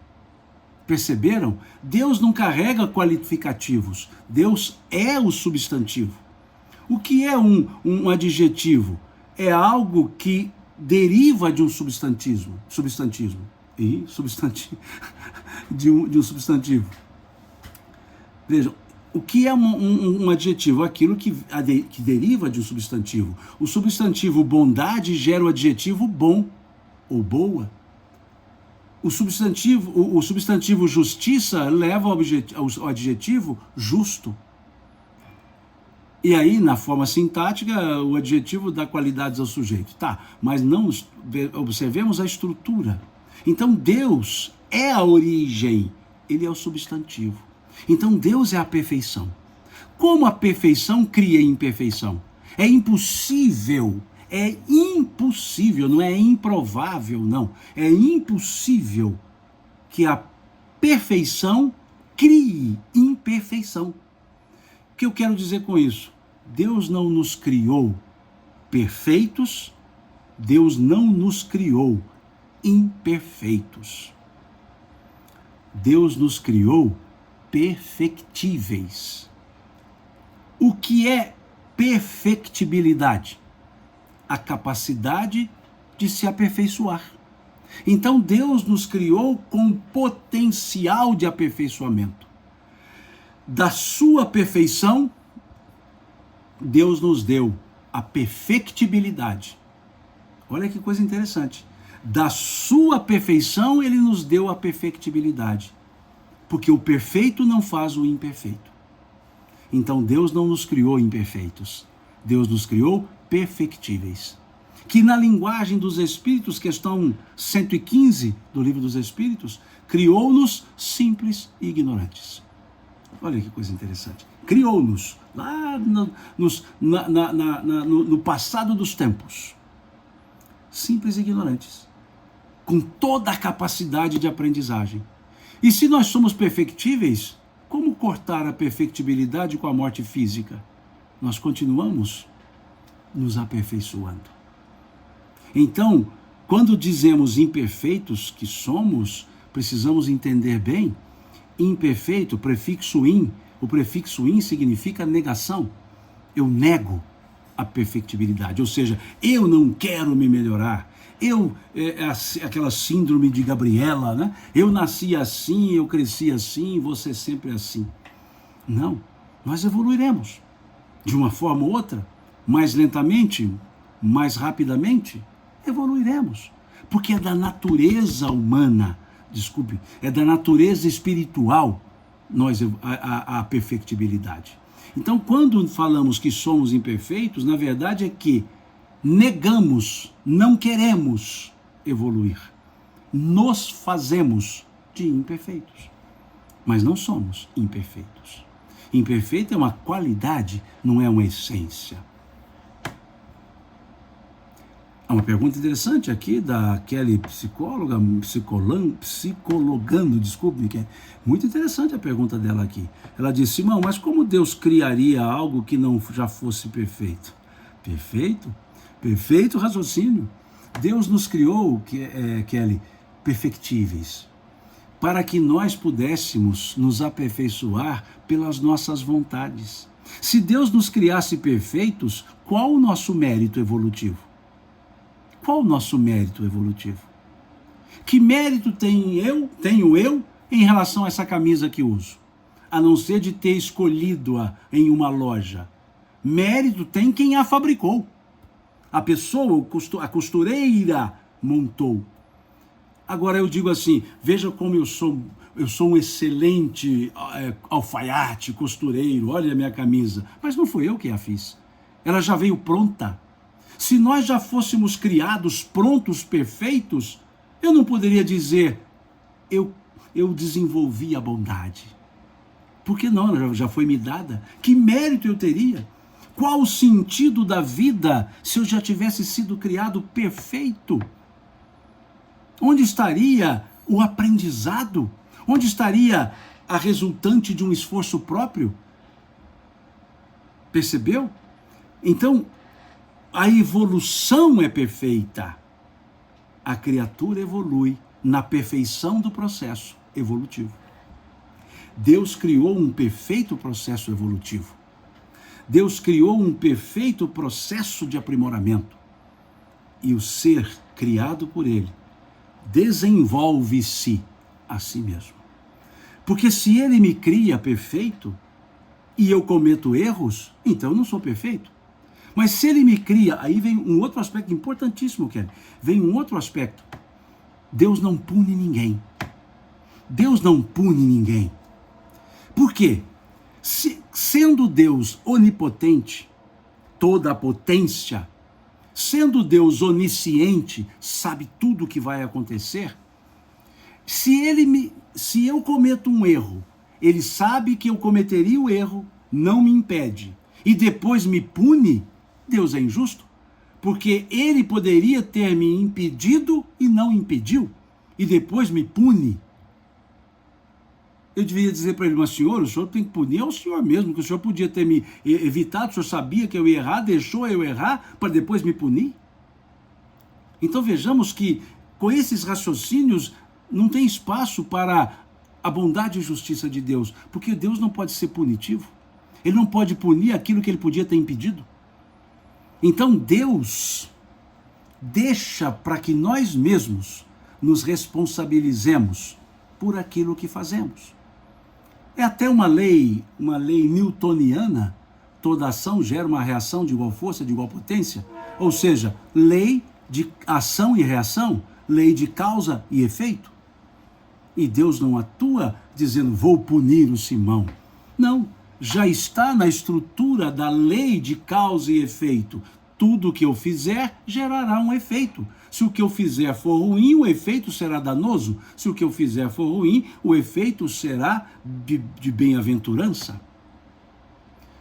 Perceberam? Deus não carrega qualificativos. Deus é o substantivo. O que é um adjetivo? É algo que deriva de um substantivo. De um substantivo. Vejam, o que é um adjetivo? Aquilo que deriva de um substantivo. O substantivo bondade gera o adjetivo bom ou boa. O substantivo justiça leva ao adjetivo justo. E aí, na forma sintática, o adjetivo dá qualidades ao sujeito. Tá, mas não observemos a estrutura. Então, Deus é a origem, ele é o substantivo. Então, Deus é a perfeição. Como a perfeição cria imperfeição? É impossível, não é improvável, não. É impossível que a perfeição crie imperfeição. O que eu quero dizer com isso? Deus não nos criou perfeitos, Deus não nos criou imperfeitos. Deus nos criou perfectíveis. O que é perfectibilidade? A capacidade de se aperfeiçoar. Então Deus nos criou com potencial de aperfeiçoamento. Da sua perfeição, Deus nos deu a perfectibilidade. Olha que coisa interessante. Da sua perfeição, ele nos deu a perfectibilidade. Porque o perfeito não faz o imperfeito. Então Deus não nos criou imperfeitos. Deus nos criou perfectíveis. Que na linguagem dos Espíritos, questão 115 do Livro dos Espíritos, criou-nos simples e ignorantes. Olha que coisa interessante. Criou-nos lá no passado dos tempos. Simples e ignorantes. Com toda a capacidade de aprendizagem. E se nós somos perfectíveis, como cortar a perfectibilidade com a morte física? Nós continuamos nos aperfeiçoando. Então, quando dizemos imperfeitos que somos, precisamos entender bem. Imperfeito, prefixo in, o prefixo in significa negação. Eu nego a perfectibilidade, ou seja, eu não quero me melhorar. Aquela síndrome de Gabriela, né? Eu nasci assim, eu cresci assim, você sempre assim. Não, nós evoluiremos. De uma forma ou outra, mais lentamente, mais rapidamente, evoluiremos. Porque é da natureza humana, é da natureza espiritual a perfectibilidade. Então, quando falamos que somos imperfeitos, na verdade é que negamos, não queremos evoluir. Nos fazemos de imperfeitos. Mas não somos imperfeitos. Imperfeito é uma qualidade, não é uma essência. Há uma pergunta interessante aqui da Kelly, psicologando, desculpe, que é muito interessante a pergunta dela aqui. Ela disse: Simão, mas como Deus criaria algo que não já fosse perfeito? Perfeito? Perfeito raciocínio. Deus nos criou, Kelly, perfectíveis, para que nós pudéssemos nos aperfeiçoar pelas nossas vontades. Se Deus nos criasse perfeitos, qual o nosso mérito evolutivo? Qual o nosso mérito evolutivo? Que mérito tenho eu em relação a essa camisa que uso? A não ser de ter escolhido-a em uma loja. Mérito tem quem a fabricou. A pessoa, a costureira, montou. Agora eu digo assim, veja como eu sou um excelente alfaiate, costureiro, olha a minha camisa. Mas não fui eu que a fiz. Ela já veio pronta. Se nós já fôssemos criados prontos, perfeitos, eu não poderia dizer, eu desenvolvi a bondade. Por que não? Ela já foi me dada. Que mérito eu teria? Qual o sentido da vida se eu já tivesse sido criado perfeito? Onde estaria o aprendizado? Onde estaria a resultante de um esforço próprio? Percebeu? Então, a evolução é perfeita. A criatura evolui na perfeição do processo evolutivo. Deus criou um perfeito processo evolutivo. Deus criou um perfeito processo de aprimoramento. E o ser criado por Ele desenvolve-se a si mesmo. Porque se Ele me cria perfeito e eu cometo erros, então eu não sou perfeito. Mas se Ele me cria, aí vem um outro aspecto importantíssimo, Kelly. Vem um outro aspecto. Deus não pune ninguém. Deus não pune ninguém. Por quê? Sendo Deus onipotente, toda a potência, sendo Deus onisciente, sabe tudo o que vai acontecer, se eu cometo um erro, Ele sabe que eu cometeria o erro, não me impede, e depois me pune, Deus é injusto? Porque Ele poderia ter me impedido e não impediu, e depois me pune. Eu deveria dizer para ele, mas senhor, o senhor tem que punir ao senhor mesmo, que o senhor podia ter me evitado, o senhor sabia que eu ia errar, deixou eu errar, para depois me punir? Então vejamos que com esses raciocínios não tem espaço para a bondade e justiça de Deus, porque Deus não pode ser punitivo, Ele não pode punir aquilo que Ele podia ter impedido. Então Deus deixa para que nós mesmos nos responsabilizemos por aquilo que fazemos. É até uma lei newtoniana, toda ação gera uma reação de igual força, de igual potência, ou seja, lei de ação e reação, lei de causa e efeito. E Deus não atua dizendo, vou punir o Simão. Não, já está na estrutura da lei de causa e efeito. Tudo que eu fizer gerará um efeito. Se o que eu fizer for ruim, o efeito será danoso. Se o que eu fizer for ruim, o efeito será de bem-aventurança.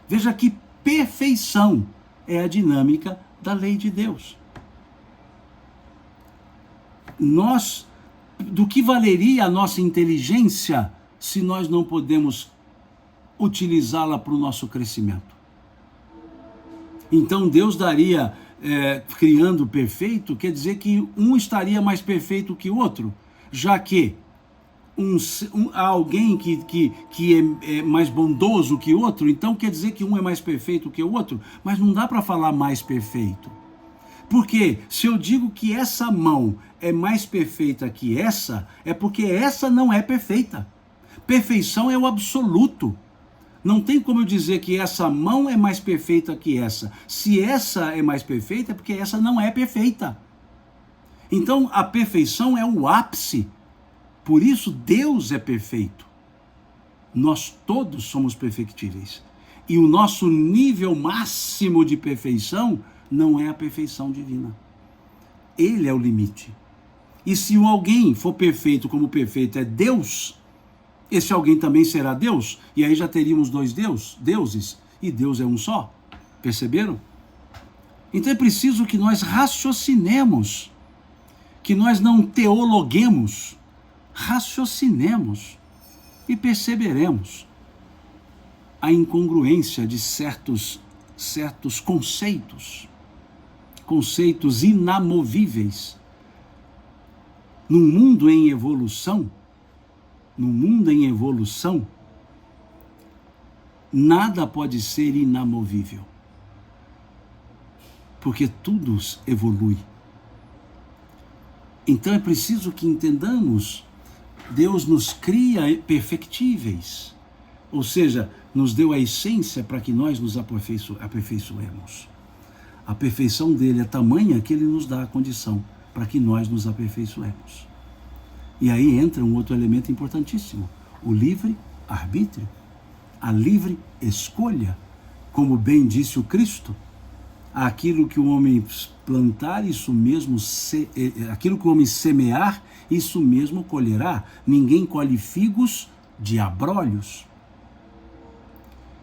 Veja que perfeição é a dinâmica da lei de Deus. Do que valeria a nossa inteligência se nós não podemos utilizá-la para o nosso crescimento? Então Deus daria, criando perfeito, quer dizer que um estaria mais perfeito que o outro, já que há alguém que é mais bondoso que o outro, então quer dizer que um é mais perfeito que o outro, mas não dá para falar mais perfeito. Porque se eu digo que essa mão é mais perfeita que essa, é porque essa não é perfeita. Perfeição é o absoluto. Não tem como eu dizer que essa mão é mais perfeita que essa. Se essa é mais perfeita, é porque essa não é perfeita. Então, a perfeição é o ápice. Por isso, Deus é perfeito. Nós todos somos perfectíveis. E o nosso nível máximo de perfeição não é a perfeição divina. Ele é o limite. E se alguém for perfeito como o perfeito é Deus, esse alguém também será Deus. E aí já teríamos dois deuses. E Deus é um só. Perceberam? Então é preciso que nós raciocinemos. Que nós não teologuemos. Raciocinemos. E perceberemos a incongruência de certos conceitos inamovíveis. Num mundo em evolução, nada pode ser inamovível, porque tudo evolui. Então é preciso que entendamos, Deus nos cria perfectíveis, ou seja, nos deu a essência para que nós nos aperfeiçoemos. A perfeição dele é tamanha que ele nos dá a condição para que nós nos aperfeiçoemos. E aí entra um outro elemento importantíssimo, o livre-arbítrio, a livre escolha. Como bem disse o Cristo, aquilo que o homem plantar, aquilo que o homem semear, isso mesmo colherá. Ninguém colhe figos de abrolhos.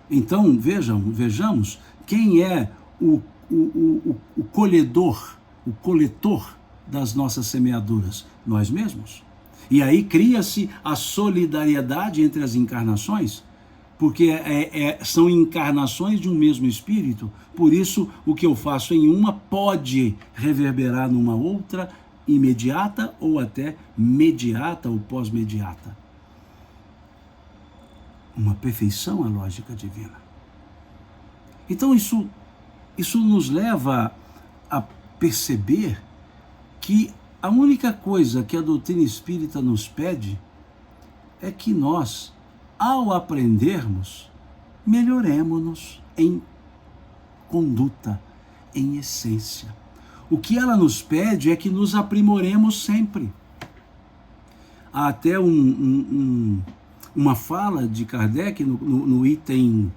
Então, vejamos, quem é o colhedor, o coletor das nossas semeaduras? Nós mesmos. E aí cria-se a solidariedade entre as encarnações, porque são encarnações de um mesmo espírito. Por isso, o que eu faço em uma pode reverberar numa outra, imediata ou até mediata ou pós-mediata. Uma perfeição à lógica divina. Então isso nos leva a perceber que a única coisa que a doutrina espírita nos pede é que nós, ao aprendermos, melhoremos-nos em conduta, em essência. O que ela nos pede é que nos aprimoremos sempre. Há até uma fala de Kardec no item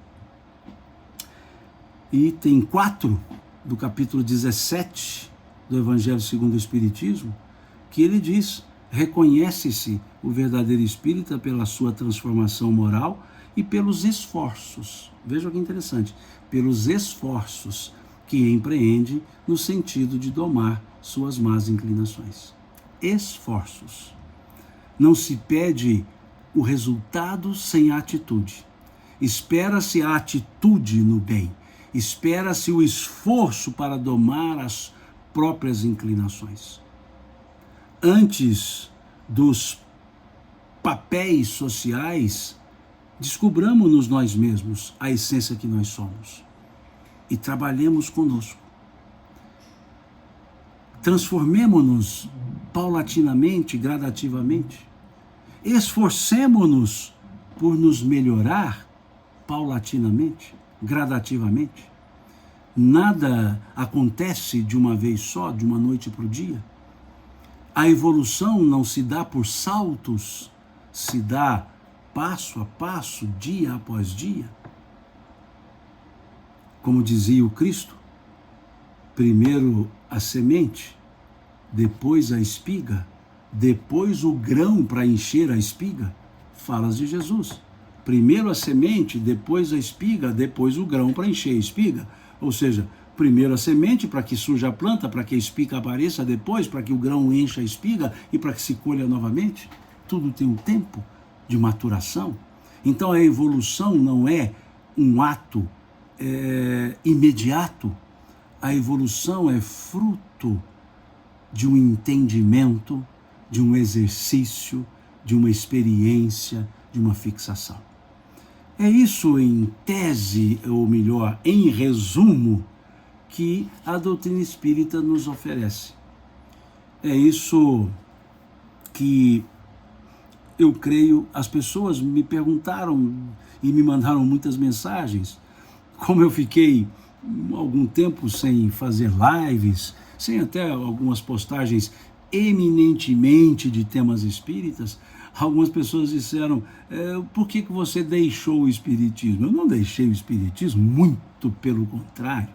4 do capítulo 17 do Evangelho segundo o Espiritismo, que ele diz: reconhece-se o verdadeiro espírita pela sua transformação moral e pelos esforços, veja que interessante, pelos esforços que empreende no sentido de domar suas más inclinações. Esforços. Não se pede o resultado sem a atitude. Espera-se a atitude no bem. Espera-se o esforço para domar as próprias inclinações. Antes dos papéis sociais, descobramos-nos nós mesmos, a essência que nós somos, e trabalhemos conosco. Transformemo-nos paulatinamente, gradativamente. Esforcemo-nos por nos melhorar paulatinamente, gradativamente. Nada acontece de uma vez só, de uma noite para o dia. A evolução não se dá por saltos, se dá passo a passo, dia após dia. Como dizia o Cristo, primeiro a semente, depois a espiga, depois o grão para encher a espiga. Falas de Jesus. Primeiro a semente, depois a espiga, depois o grão para encher a espiga. Ou seja, primeiro a semente para que surja a planta, para que a espiga apareça depois, para que o grão encha a espiga e para que se colha novamente. Tudo tem um tempo de maturação. Então a evolução não é um ato imediato. A evolução é fruto de um entendimento, de um exercício, de uma experiência, de uma fixação. É isso em tese, ou melhor, em resumo, que a doutrina espírita nos oferece. É isso que eu creio. As pessoas me perguntaram e me mandaram muitas mensagens. Como eu fiquei algum tempo sem fazer lives, sem até algumas postagens eminentemente de temas espíritas, algumas pessoas disseram: por que você deixou o espiritismo? Eu não deixei o espiritismo, muito pelo contrário.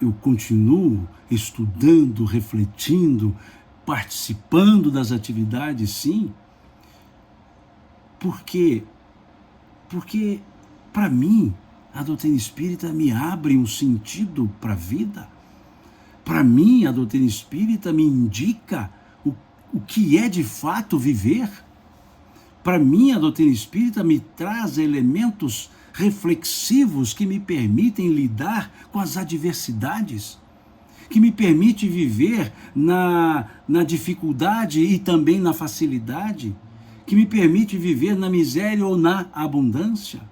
Eu continuo estudando, refletindo, participando das atividades, sim. Por quê? Porque, para mim, a doutrina espírita me abre um sentido para a vida. Para mim, a doutrina espírita me indica o que é de fato viver. Para mim, a doutrina espírita me traz elementos reflexivos que me permitem lidar com as adversidades, que me permite viver na dificuldade e também na facilidade, que me permite viver na miséria ou na abundância.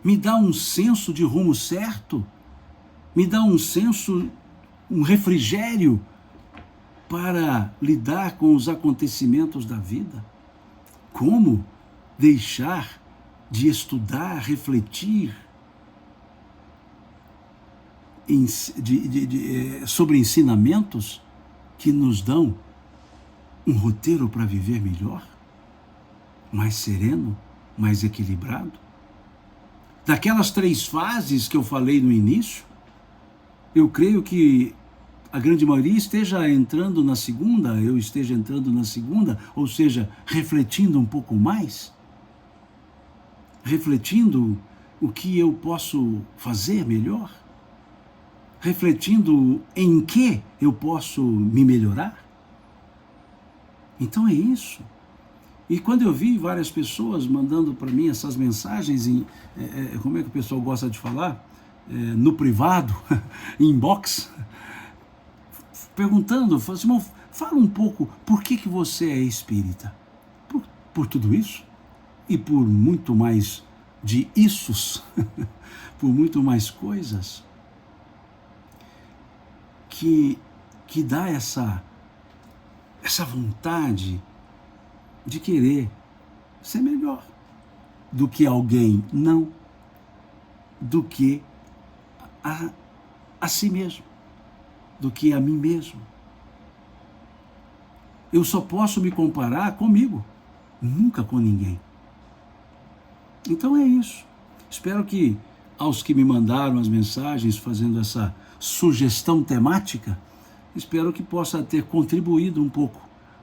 Me dá um senso de rumo certo, me dá um senso, um refrigério para lidar com os acontecimentos da vida. Como deixar de estudar, refletir sobre ensinamentos que nos dão um roteiro para viver melhor, mais sereno, mais equilibrado? Daquelas 3 fases que eu falei no início, eu creio que a grande maioria esteja entrando na segunda, eu esteja entrando na segunda, ou seja, refletindo um pouco mais, refletindo o que eu posso fazer melhor, refletindo em que eu posso me melhorar. Então é isso. E quando eu vi várias pessoas mandando para mim essas mensagens, como é que o pessoal gosta de falar? No privado, inbox, perguntando, falando assim, irmão, fala um pouco, por que você é espírita? Por tudo isso e por muito mais de issos, por muito mais coisas que dá essa vontade de querer ser melhor do que alguém, não, do que a si mesmo, do que a mim mesmo. Eu só posso me comparar comigo, nunca com ninguém. Então é isso. Espero que aos que me mandaram as mensagens fazendo essa sugestão temática, espero que possa ter contribuído um pouco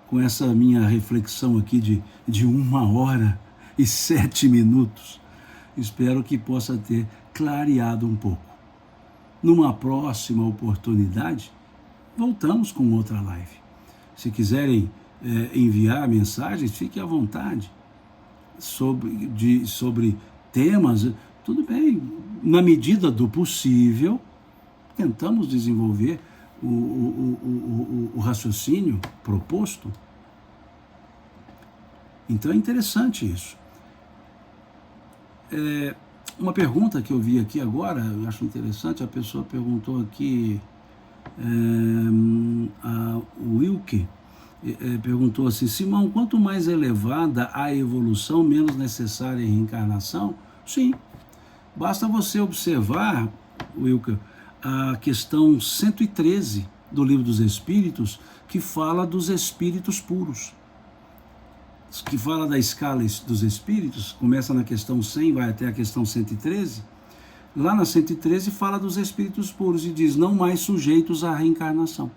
com essa minha reflexão aqui de 1h07. Espero que possa ter clareado um pouco. Numa próxima oportunidade, voltamos com outra live. Se quiserem enviar mensagens, fiquem à vontade sobre temas, tudo bem. Na medida do possível, tentamos desenvolver o raciocínio proposto. Então é interessante isso. Uma pergunta que eu vi aqui agora, eu acho interessante, a pessoa perguntou aqui, a Wilke, perguntou assim, Simão, quanto mais elevada a evolução, menos necessária a reencarnação? Sim, basta você observar, Wilke, a questão 113 do Livro dos Espíritos, que fala dos espíritos puros, que fala da escala dos espíritos, começa na questão 100, vai até a questão 113, lá na 113 fala dos espíritos puros e diz, não mais sujeitos à reencarnação.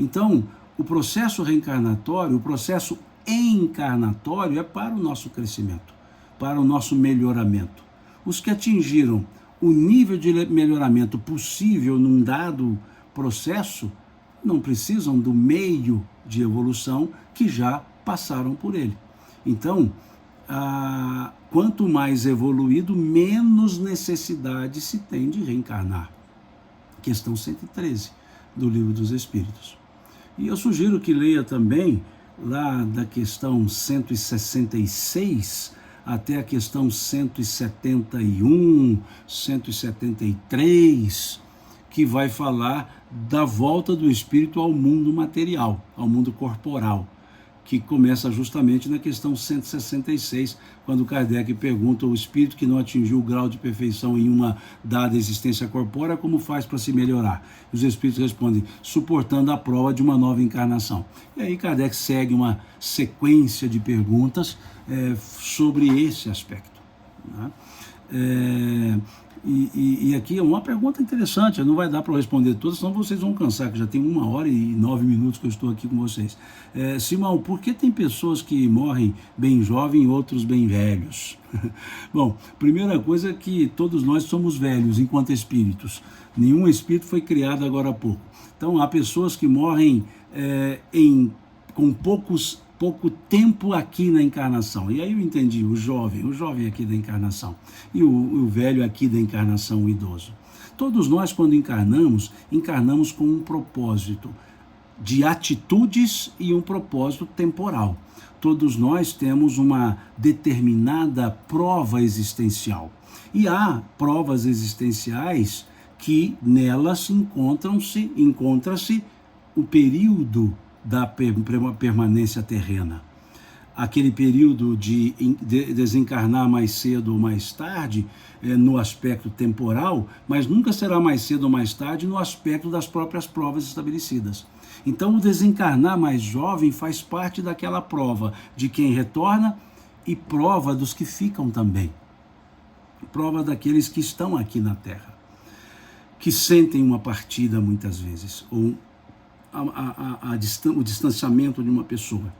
Então, o processo reencarnatório, o processo encarnatório é para o nosso crescimento, para o nosso melhoramento. Os que atingiram o nível de melhoramento possível num dado processo, não precisam do meio de evolução que já passaram por ele. Então, quanto mais evoluído, menos necessidade se tem de reencarnar. Questão 113 do Livro dos Espíritos. E eu sugiro que leia também lá da questão 166 até a questão 171, 173, que vai falar da volta do espírito ao mundo material, ao mundo corporal, que começa justamente na questão 166, quando Kardec pergunta ao espírito que não atingiu o grau de perfeição em uma dada existência corpórea, como faz para se melhorar? E os espíritos respondem, suportando a prova de uma nova encarnação. E aí Kardec segue uma sequência de perguntas sobre esse aspecto, né? E aqui é uma pergunta interessante, não vai dar para eu responder todas, senão vocês vão cansar, que já tem 1h09 que eu estou aqui com vocês. Simão, por que tem pessoas que morrem bem jovens e outros bem velhos? Bom, primeira coisa é que todos nós somos velhos enquanto espíritos. Nenhum espírito foi criado agora há pouco. Então, há pessoas que morrem com pouco tempo aqui na encarnação. E aí eu entendi o jovem aqui da encarnação, e o velho aqui da encarnação, o idoso. Todos nós, quando encarnamos com um propósito de atitudes e um propósito temporal. Todos nós temos uma determinada prova existencial. E há provas existenciais que nelas encontra-se o período da permanência terrena. Aquele período de desencarnar mais cedo ou mais tarde, no aspecto temporal, mas nunca será mais cedo ou mais tarde no aspecto das próprias provas estabelecidas. Então, o desencarnar mais jovem faz parte daquela prova de quem retorna e prova dos que ficam também. Prova daqueles que estão aqui na Terra, que sentem uma partida muitas vezes, ou o distanciamento de uma pessoa.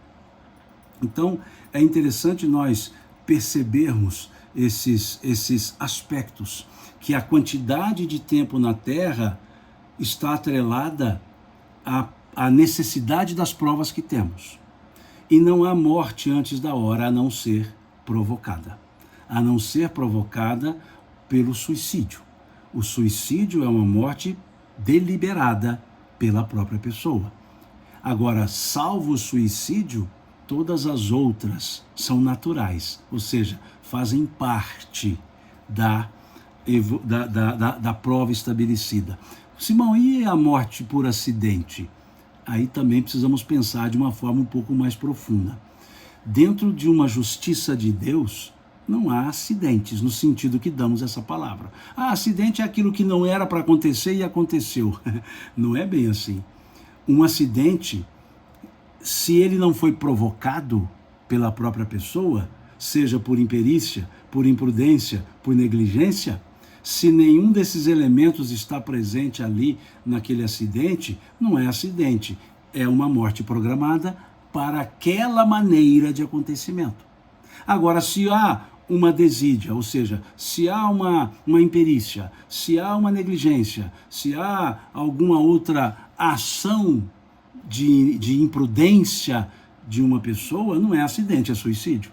Então, é interessante nós percebermos esses aspectos, que a quantidade de tempo na Terra está atrelada à necessidade das provas que temos. E não há morte antes da hora, a não ser provocada pelo suicídio. O suicídio é uma morte deliberada pela própria pessoa. Agora, salvo o suicídio, todas as outras são naturais, ou seja, fazem parte da prova estabelecida. Simão, e a morte por acidente? Aí também precisamos pensar de uma forma um pouco mais profunda. Dentro de uma justiça de Deus, não há acidentes, no sentido que damos essa palavra. Acidente é aquilo que não era para acontecer e aconteceu. Não é bem assim. Um acidente, se ele não foi provocado pela própria pessoa, seja por imperícia, por imprudência, por negligência, se nenhum desses elementos está presente ali naquele acidente, não é acidente, é uma morte programada para aquela maneira de acontecimento. Agora, se há uma desídia, ou seja, se há uma imperícia, se há uma negligência, se há alguma outra ação de imprudência de uma pessoa, não é acidente, é suicídio.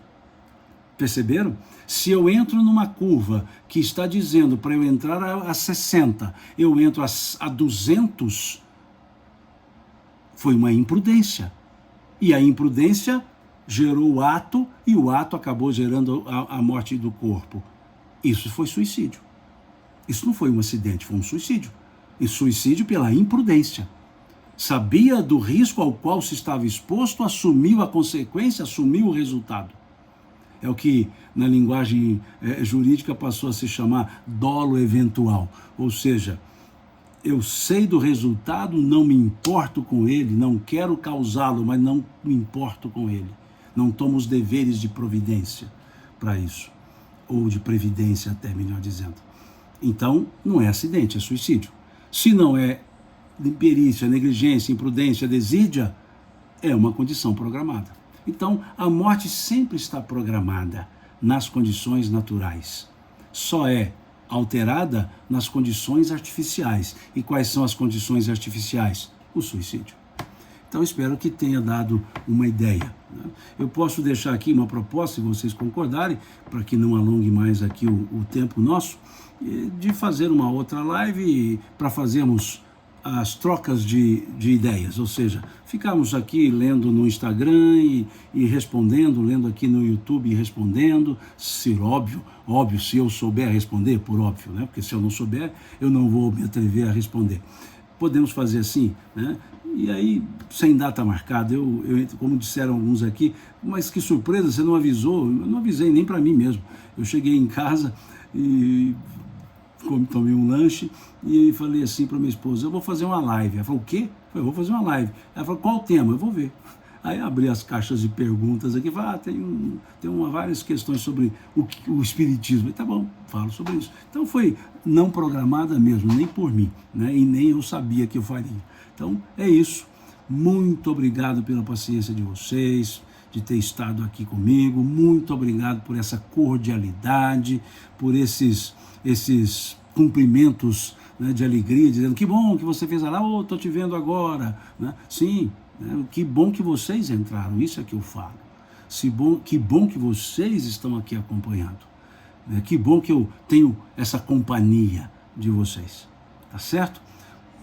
Perceberam? Se eu entro numa curva que está dizendo para eu entrar a 60, eu entro a 200, foi uma imprudência. E a imprudência gerou o ato, e o ato acabou gerando a morte do corpo. Isso foi suicídio. Isso não foi um acidente, foi um suicídio. E suicídio pela imprudência. Sabia do risco ao qual se estava exposto, assumiu a consequência, assumiu o resultado. É o que na linguagem jurídica passou a se chamar dolo eventual. Ou seja, eu sei do resultado, não me importo com ele, não quero causá-lo, mas não me importo com ele. Não tomo os deveres de providência para isso, ou de previdência até, melhor dizendo. Então, não é acidente, é suicídio. Se não é imperícia, negligência, imprudência, desídia, é uma condição programada. Então, a morte sempre está programada nas condições naturais. Só é alterada nas condições artificiais. E quais são as condições artificiais? O suicídio. Então, espero que tenha dado uma ideia. Eu posso deixar aqui uma proposta, se vocês concordarem, para que não alongue mais aqui o tempo nosso, de fazer uma outra live para fazermos as trocas de ideias, ou seja, ficarmos aqui lendo no Instagram e respondendo, lendo aqui no YouTube e respondendo, se óbvio, se eu souber responder, por óbvio, né? Porque se eu não souber, eu não vou me atrever a responder. Podemos fazer assim, né? E aí, sem data marcada, eu como disseram alguns aqui, mas que surpresa, você não avisou? Eu não avisei nem para mim mesmo. Eu cheguei em casa e tomei um lanche e falei assim para minha esposa, eu vou fazer uma live. Ela falou, o quê? Eu falei, vou fazer uma live. Ela falou, qual o tema? Eu vou ver. Aí abri as caixas de perguntas aqui, várias questões sobre o espiritismo. Tá bom, falo sobre isso. Então foi não programada mesmo, nem por mim, né? E nem eu sabia que eu faria. Então é isso. Muito obrigado pela paciência de vocês, de ter estado aqui comigo. Muito obrigado por essa cordialidade, por esses cumprimentos, né, de alegria, dizendo que bom que você fez lá, estou te vendo agora, né? Sim, né, que bom que vocês entraram, isso é que eu falo. Que bom que vocês estão aqui acompanhando, né? Que bom que eu tenho essa companhia de vocês, tá certo?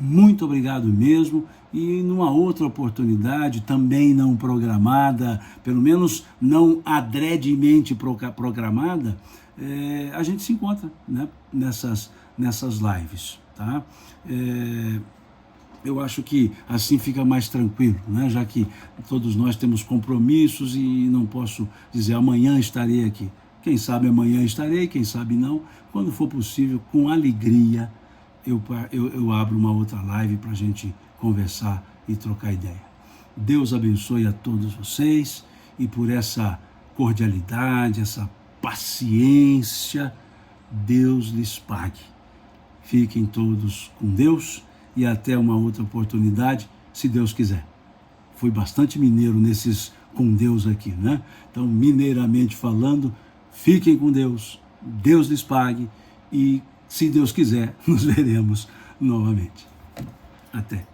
Muito obrigado mesmo, e numa outra oportunidade, também não programada, pelo menos não adredemente programada, a gente se encontra, né, nessas lives, tá? Eu acho que assim fica mais tranquilo, né? Já que todos nós temos compromissos e não posso dizer amanhã estarei aqui. Quem sabe amanhã estarei, quem sabe não. Quando for possível, com alegria, eu abro uma outra live para a gente conversar e trocar ideia. Deus abençoe a todos vocês, e por essa cordialidade, essa paciência, Deus lhes pague. Fiquem todos com Deus e até uma outra oportunidade, se Deus quiser. Fui bastante mineiro nesses com Deus aqui, né? Então, mineiramente falando, fiquem com Deus, Deus lhes pague, e se Deus quiser, nos veremos novamente. Até.